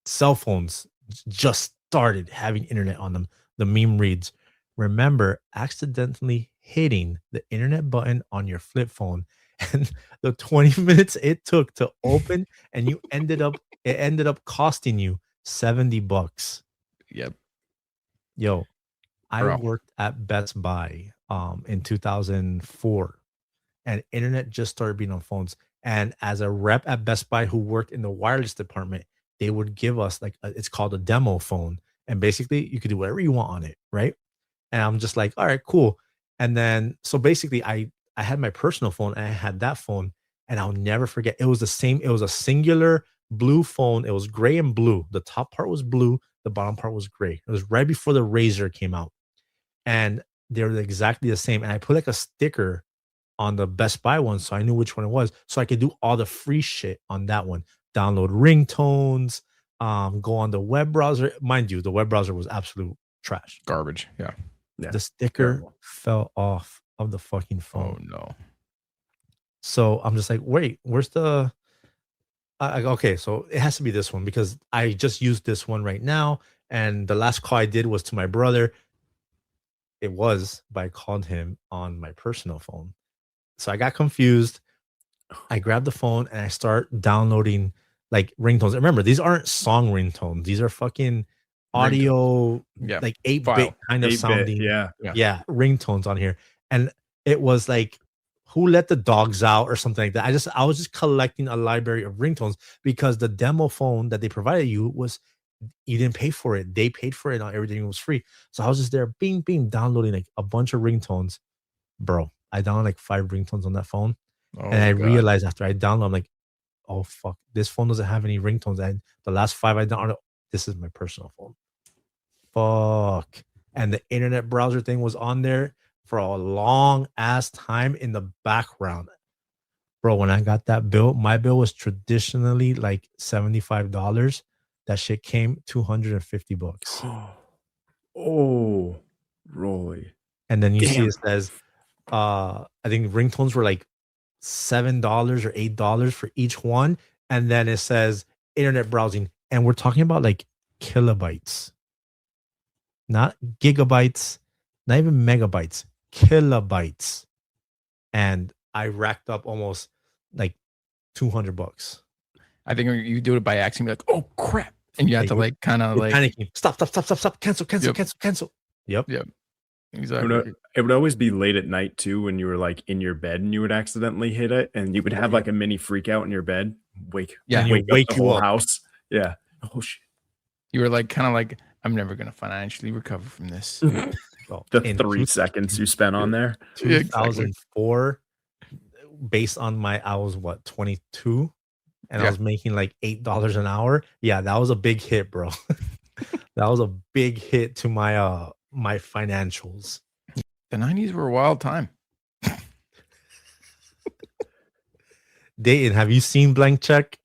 cell phones just started having internet on them, the meme reads, remember accidentally hitting the internet button on your flip phone and the 20 minutes it took to open, and it ended up costing you $70. Yep. Yo, I worked at Best Buy in 2004, and internet just started being on phones. And as a rep at Best Buy who worked in the wireless department, they would give us it's called a demo phone. And basically you could do whatever you want on it. Right. And I'm just like, all right, cool. And then, so basically I had my personal phone and I had that phone, and I'll never forget. It was the same. It was a singular blue phone. It was gray and blue. The top part was blue. The bottom part was gray. It was right before the Razor came out, and they were exactly the same. And I put like a sticker on the Best Buy one, so I knew which one it was, so I could do all the free shit on that one. Download ringtones, go on the web browser. Mind you, the web browser was absolute trash. Garbage. Yeah. The sticker terrible. fell off of the fucking phone. Oh no. So I'm just like, wait, where's the? Okay, so it has to be this one because I just used this one right now, and the last call I did was to my brother. It was, but I called him on my personal phone, so I got confused. I grabbed the phone and I start downloading like ringtones. Remember, these aren't song ringtones; these are fucking audio, Yeah. like 8-bit File. kind of 8-bit, sounding, yeah. ringtones on here, and it was like who let the dogs out or something like that. I was just collecting a library of ringtones because the demo phone that they provided you was you didn't pay for it. They paid for it and everything was free. So I was just there bing downloading like a bunch of ringtones. Bro, I downloaded like 5 ringtones on that phone. Oh, And I God. realized after I download, I'm like, oh fuck, this phone doesn't have any ringtones. And the last 5 I downloaded, this is my personal phone. Fuck. And the internet browser thing was on there for a long ass time in the background. Bro, when I got that bill, my bill was traditionally like $75. That shit came $250. Oh, Rolly. And then you see Damn. it says, I think ringtones were like $7 or $8 for each one. And then it says internet browsing. And we're talking about like kilobytes, not gigabytes, not even megabytes, kilobytes. And I racked up almost like $200. I think you do it by accident, like, oh crap. And you have to like kind of like panicking. Stop. Cancel. Yep. Exactly. It would always be late at night too when you were like in your bed and you would accidentally hit it and you would have like a mini freak out in your bed. Wake And up wake the you whole up. house. Yeah. Oh shit. You were like kind of like, I'm never gonna financially recover from this. Well, The in 3 seconds you spent on there. 2004, based on I was what, 22, and I was making like $8 an hour. Yeah, that was a big hit, bro. That was a big hit to my my financials. The 90s were a wild time. Dayton, have you seen Blank Check?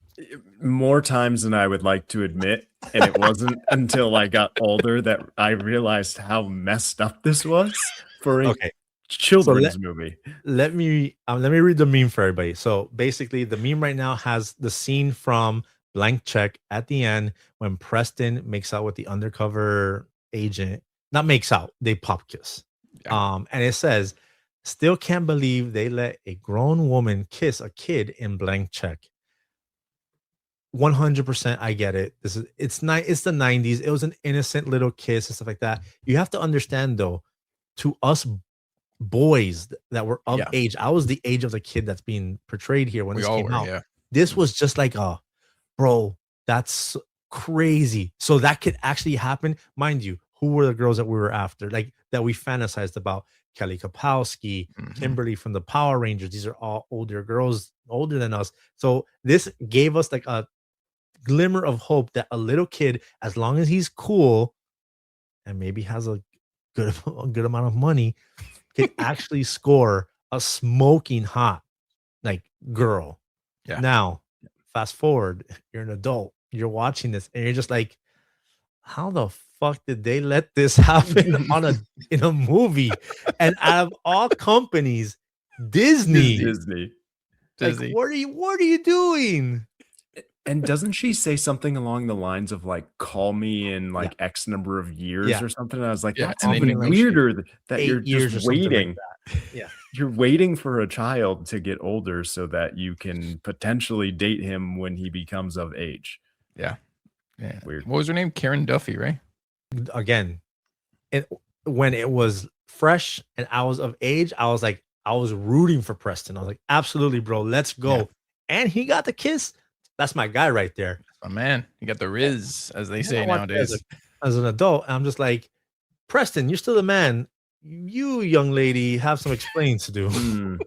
More times than I would like to admit. And it wasn't until I got older that I realized how messed up this was for a children's movie. Let me read the meme for everybody. So basically, the meme right now has the scene from Blank Check at the end when Preston makes out with the undercover agent. Not makes out, they pop kiss. Yeah. And it says, "Still can't believe they let a grown woman kiss a kid in Blank Check." 100%, I get it. It's the 90s. It was an innocent little kiss and stuff like that. You have to understand though, to us boys that were of age, I was the age of the kid that's being portrayed here when this came out. Yeah. This was just like bro, that's crazy. So that could actually happen. Mind you, who were the girls that we were after? Like that we fantasized about? Kelly Kapowski, Kimberly from the Power Rangers. These are all older girls, older than us. So this gave us like a glimmer of hope that a little kid, as long as he's cool and maybe has a good amount of money, can actually score a smoking hot like girl. Yeah. Now, fast forward, you're an adult, you're watching this, and you're just like, how the fuck did they let this happen in a movie? And out of all companies, Disney. Like, what are you doing? And doesn't she say something along the lines of like, call me in like X number of years or something? And I was like, that's even weirder that you're just waiting. Yeah. You're waiting for a child to get older so that you can potentially date him when he becomes of age. Yeah. Yeah. Weird. What was her name? Karen Duffy, right? Again, when it was fresh and I was of age, I was like, I was rooting for Preston. I was like, absolutely, bro, let's go. Yeah. And he got the kiss. That's my guy right there. Oh man, you got the Riz, as they say nowadays. As an adult, I'm just like, Preston, you're still the man. You, young lady, have some explaining to do.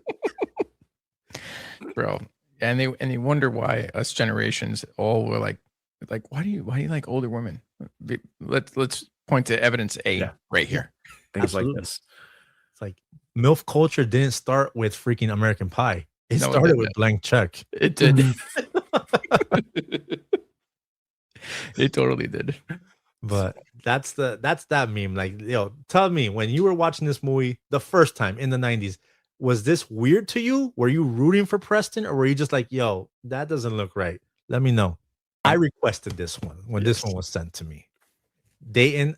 Bro. And they wonder why us generations all were like why do you like older women? Let's point to evidence A right here. Things like this. It's like MILF culture didn't start with freaking American Pie. It started with Blank Check. It did. They totally did. But that's that meme. Like, tell me, when you were watching this movie the first time in the 90s, was this weird to you? Were you rooting for Preston, or were you just like, yo, that doesn't look right? Let me know. I requested this one when this one was sent to me. Dayton,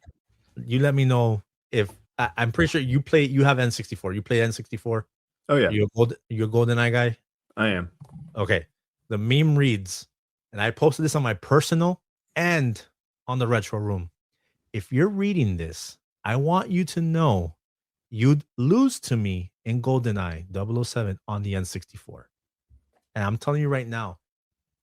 you let me know if I'm pretty sure you have N64. You play N64? Oh yeah, You're a GoldenEye guy? I am. Okay. The meme reads, and I posted this on my personal and on the retro room. If you're reading this, I want you to know you'd lose to me in GoldenEye 007 on the N64. And I'm telling you right now,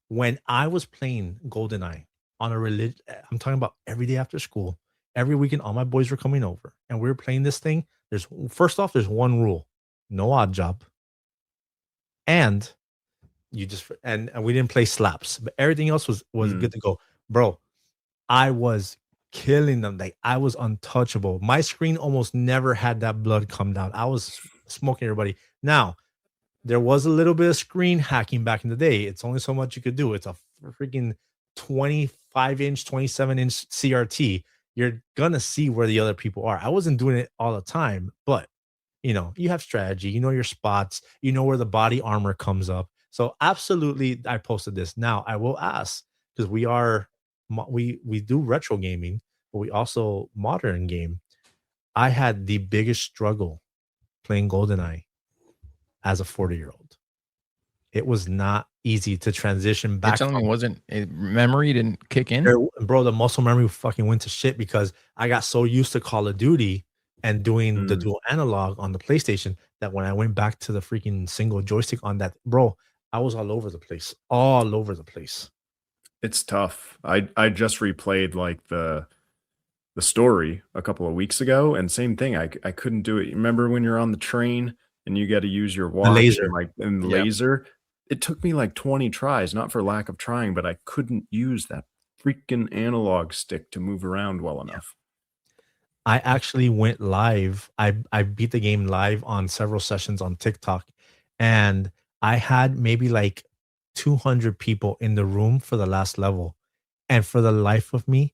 when I was playing GoldenEye on I'm talking about every day after school, every weekend, all my boys were coming over and we were playing this thing. There's one rule: no odd job. And and we didn't play slaps, but everything else was good to go. Bro, I was killing them. Like, I was untouchable. My screen almost never had that blood come down. I was smoking everybody. Now, there was a little bit of screen hacking back in the day. It's only so much you could do. It's a freaking 25-inch, 27-inch CRT. You're gonna see where the other people are. I wasn't doing it all the time, but you have strategy, your spots, where the body armor comes up. So absolutely, I posted this. Now I will ask, because we do retro gaming, but we also modern game. I had the biggest struggle playing GoldenEye as a 40-year-old. It was not easy to transition You're back. telling me memory didn't kick in? Bro, the muscle memory fucking went to shit because I got so used to Call of Duty and doing the dual analog on the PlayStation that when I went back to the freaking single joystick on that, bro, I was all over the place. All over the place. It's tough. I just replayed like the story a couple of weeks ago, and same thing. I couldn't do it. Remember when you're on the train and you got to use your watch laser. and Yep. laser? It took me like 20 tries, not for lack of trying, but I couldn't use that freaking analog stick to move around well enough. I actually went live. I beat the game live on several sessions on TikTok, and I had maybe like 200 people in the room for the last level. And for the life of me,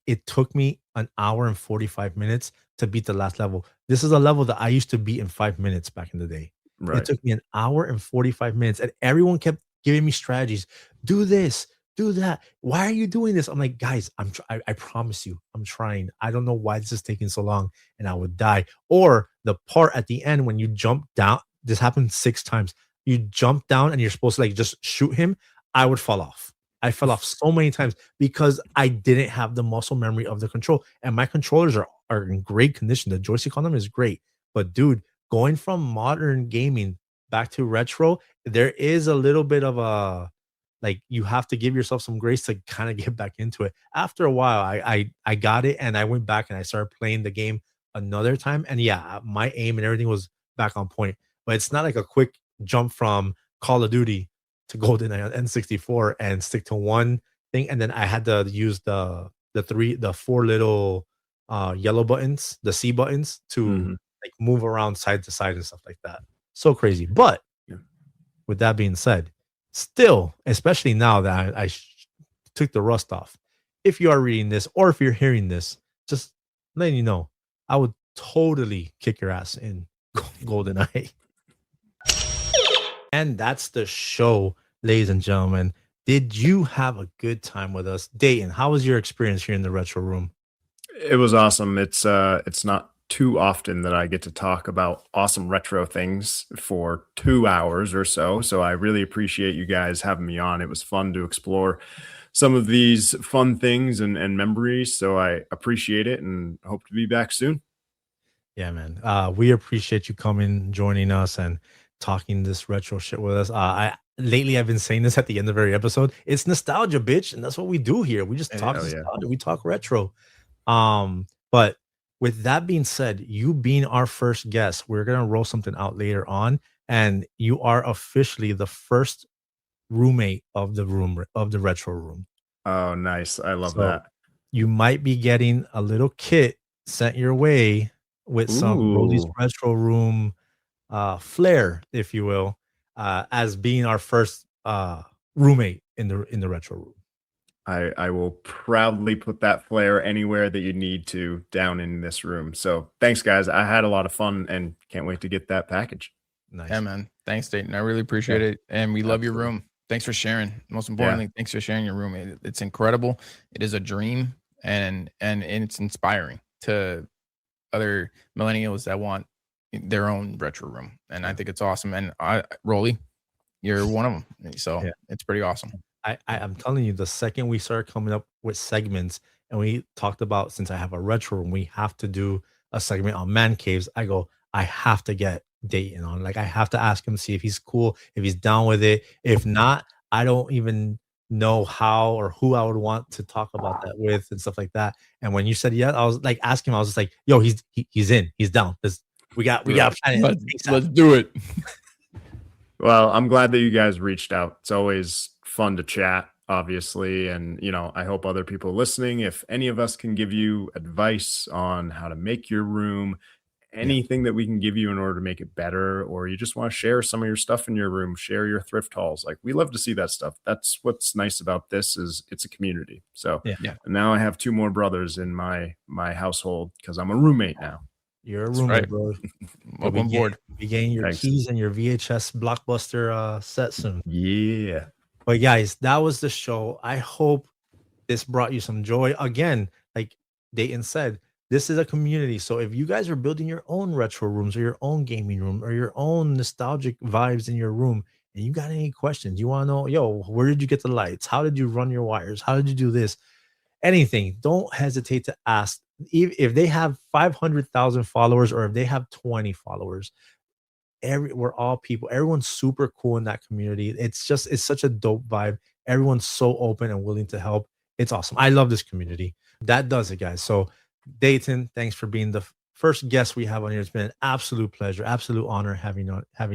it took me an hour and 45 minutes to beat the last level. This is a level that I used to beat in 5 minutes back in the day. Right. It took me an hour and 45 minutes, and everyone kept giving me strategies. Do this, do that. Why are you doing this? I'm like, guys, I promise you, I'm trying. I don't know why this is taking so long, and I would die. Or the part at the end when you jump down, this happened 6 times. You jump down and you're supposed to like just shoot him. I would fall off. I fell off so many times because I didn't have the muscle memory of the control. And my controllers are in great condition. The joystick on them is great. But dude, going from modern gaming back to retro, there is a little bit of a, like, you have to give yourself some grace to kind of get back into it. After a while, I got it, and I went back and I started playing the game another time. And yeah, my aim and everything was back on point. But it's not like a quick jump from Call of Duty to GoldenEye on N64 and stick to one thing. And then I had to use the 4 little yellow buttons, the C buttons, to like move around side to side and stuff like that. So crazy. But with that being said, still, especially now that I took the rust off, if you are reading this or if you're hearing this, just letting you know, I would totally kick your ass in GoldenEye. And that's the show, ladies and gentlemen. Did you have a good time with us? Dayton, how was your experience here in the retro room? It was awesome. It's not too often that I get to talk about awesome retro things for 2 hours or so. So I really appreciate you guys having me on. It was fun to explore some of these fun things and memories. So I appreciate it and hope to be back soon. Yeah, man. We appreciate you coming, joining us, and talking this retro shit with us. Lately I've been saying this at the end of every episode. It's nostalgia, bitch, and that's what we do here. We just talk nostalgia. We talk retro. But with that being said, you being our first guest, we're gonna roll something out later on, and you are officially the first roommate of the retro room. Oh, nice. I love that. You might be getting a little kit sent your way with some Rolly's retro room flair, if you will, as being our first roommate in the retro room. I will proudly put that flare anywhere that you need to down in this room. So thanks, guys. I had a lot of fun and can't wait to get that package. Nice. Yeah, man. Thanks, Dayton. I really appreciate it. And we love your Absolutely. room. Thanks for sharing. Most importantly, thanks for sharing your room. It's incredible. It is a dream, and it's inspiring to other millennials that want their own retro room. And I think it's awesome. And Rolly, you're one of them. So it's pretty awesome. I'm telling you, the second we started coming up with segments and we talked about, since I have a retro room, we have to do a segment on man caves. I go, I have to get Dayton on. Like, I have to ask him, see if he's cool, if he's down with it. If not, I don't even know how or who I would want to talk about that with and stuff like that. And when you said yes, I was like asking him, I was just like, yo, he's in, he's down. We got let's do it. Well, I'm glad that you guys reached out. It's always fun to chat, obviously. And, I hope other people listening, if any of us can give you advice on how to make your room, anything that we can give you in order to make it better, or you just want to share some of your stuff in your room, share your thrift hauls. Like, we love to see that stuff. That's what's nice about this, is it's a community. So and now I have 2 more brothers in my household because I'm a roommate now. You're a roommate, bro. Welcome on board. Be getting your Thanks. keys and your VHS Blockbuster set soon. Yeah. But guys, that was the show. I hope this brought you some joy. Again, like Dayton said, this is a community. So if you guys are building your own retro rooms or your own gaming room or your own nostalgic vibes in your room, and you got any questions, you want to know, yo, where did you get the lights? How did you run your wires? How did you do this? Anything, don't hesitate to ask. If they have 500,000 followers or if they have 20 followers, we're all people. Everyone's super cool in that community. It's such a dope vibe. Everyone's so open and willing to help. It's awesome. I love this community. That does it, guys. So Dayton, thanks for being the first guest we have on here. It's been an absolute pleasure, absolute honor having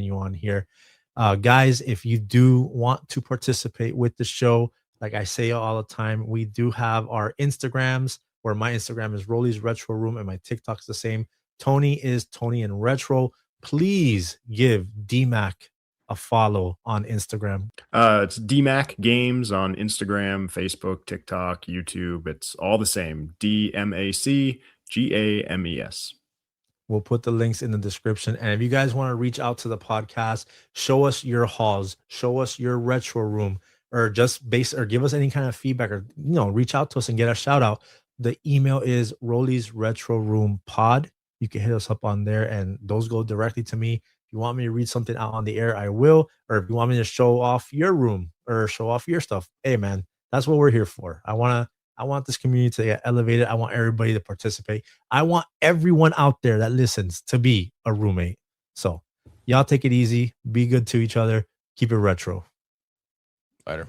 you on here. Guys, if you do want to participate with the show, like I say all the time, we do have our Instagrams, where my Instagram is Rolly's Retro Room and my TikTok's the same. Tony is Tony and Retro. Please give DMAC a follow on Instagram. It's Dmacgames on Instagram, Facebook, TikTok, YouTube. It's all the same. DMACGAMES. We'll put the links in the description. And if you guys want to reach out to the podcast, show us your hauls, show us your retro room, or just give us any kind of feedback, or reach out to us and get a shout out. The email is Rolly's Retro Room Pod. You can hit us up on there, and those go directly to me. If you want me to read something out on the air, I will. Or if you want me to show off your room or show off your stuff, hey man, that's what we're here for. I want this community to get elevated. I want everybody to participate. I want everyone out there that listens to be a roommate. So y'all take it easy. Be good to each other. Keep it retro. Later.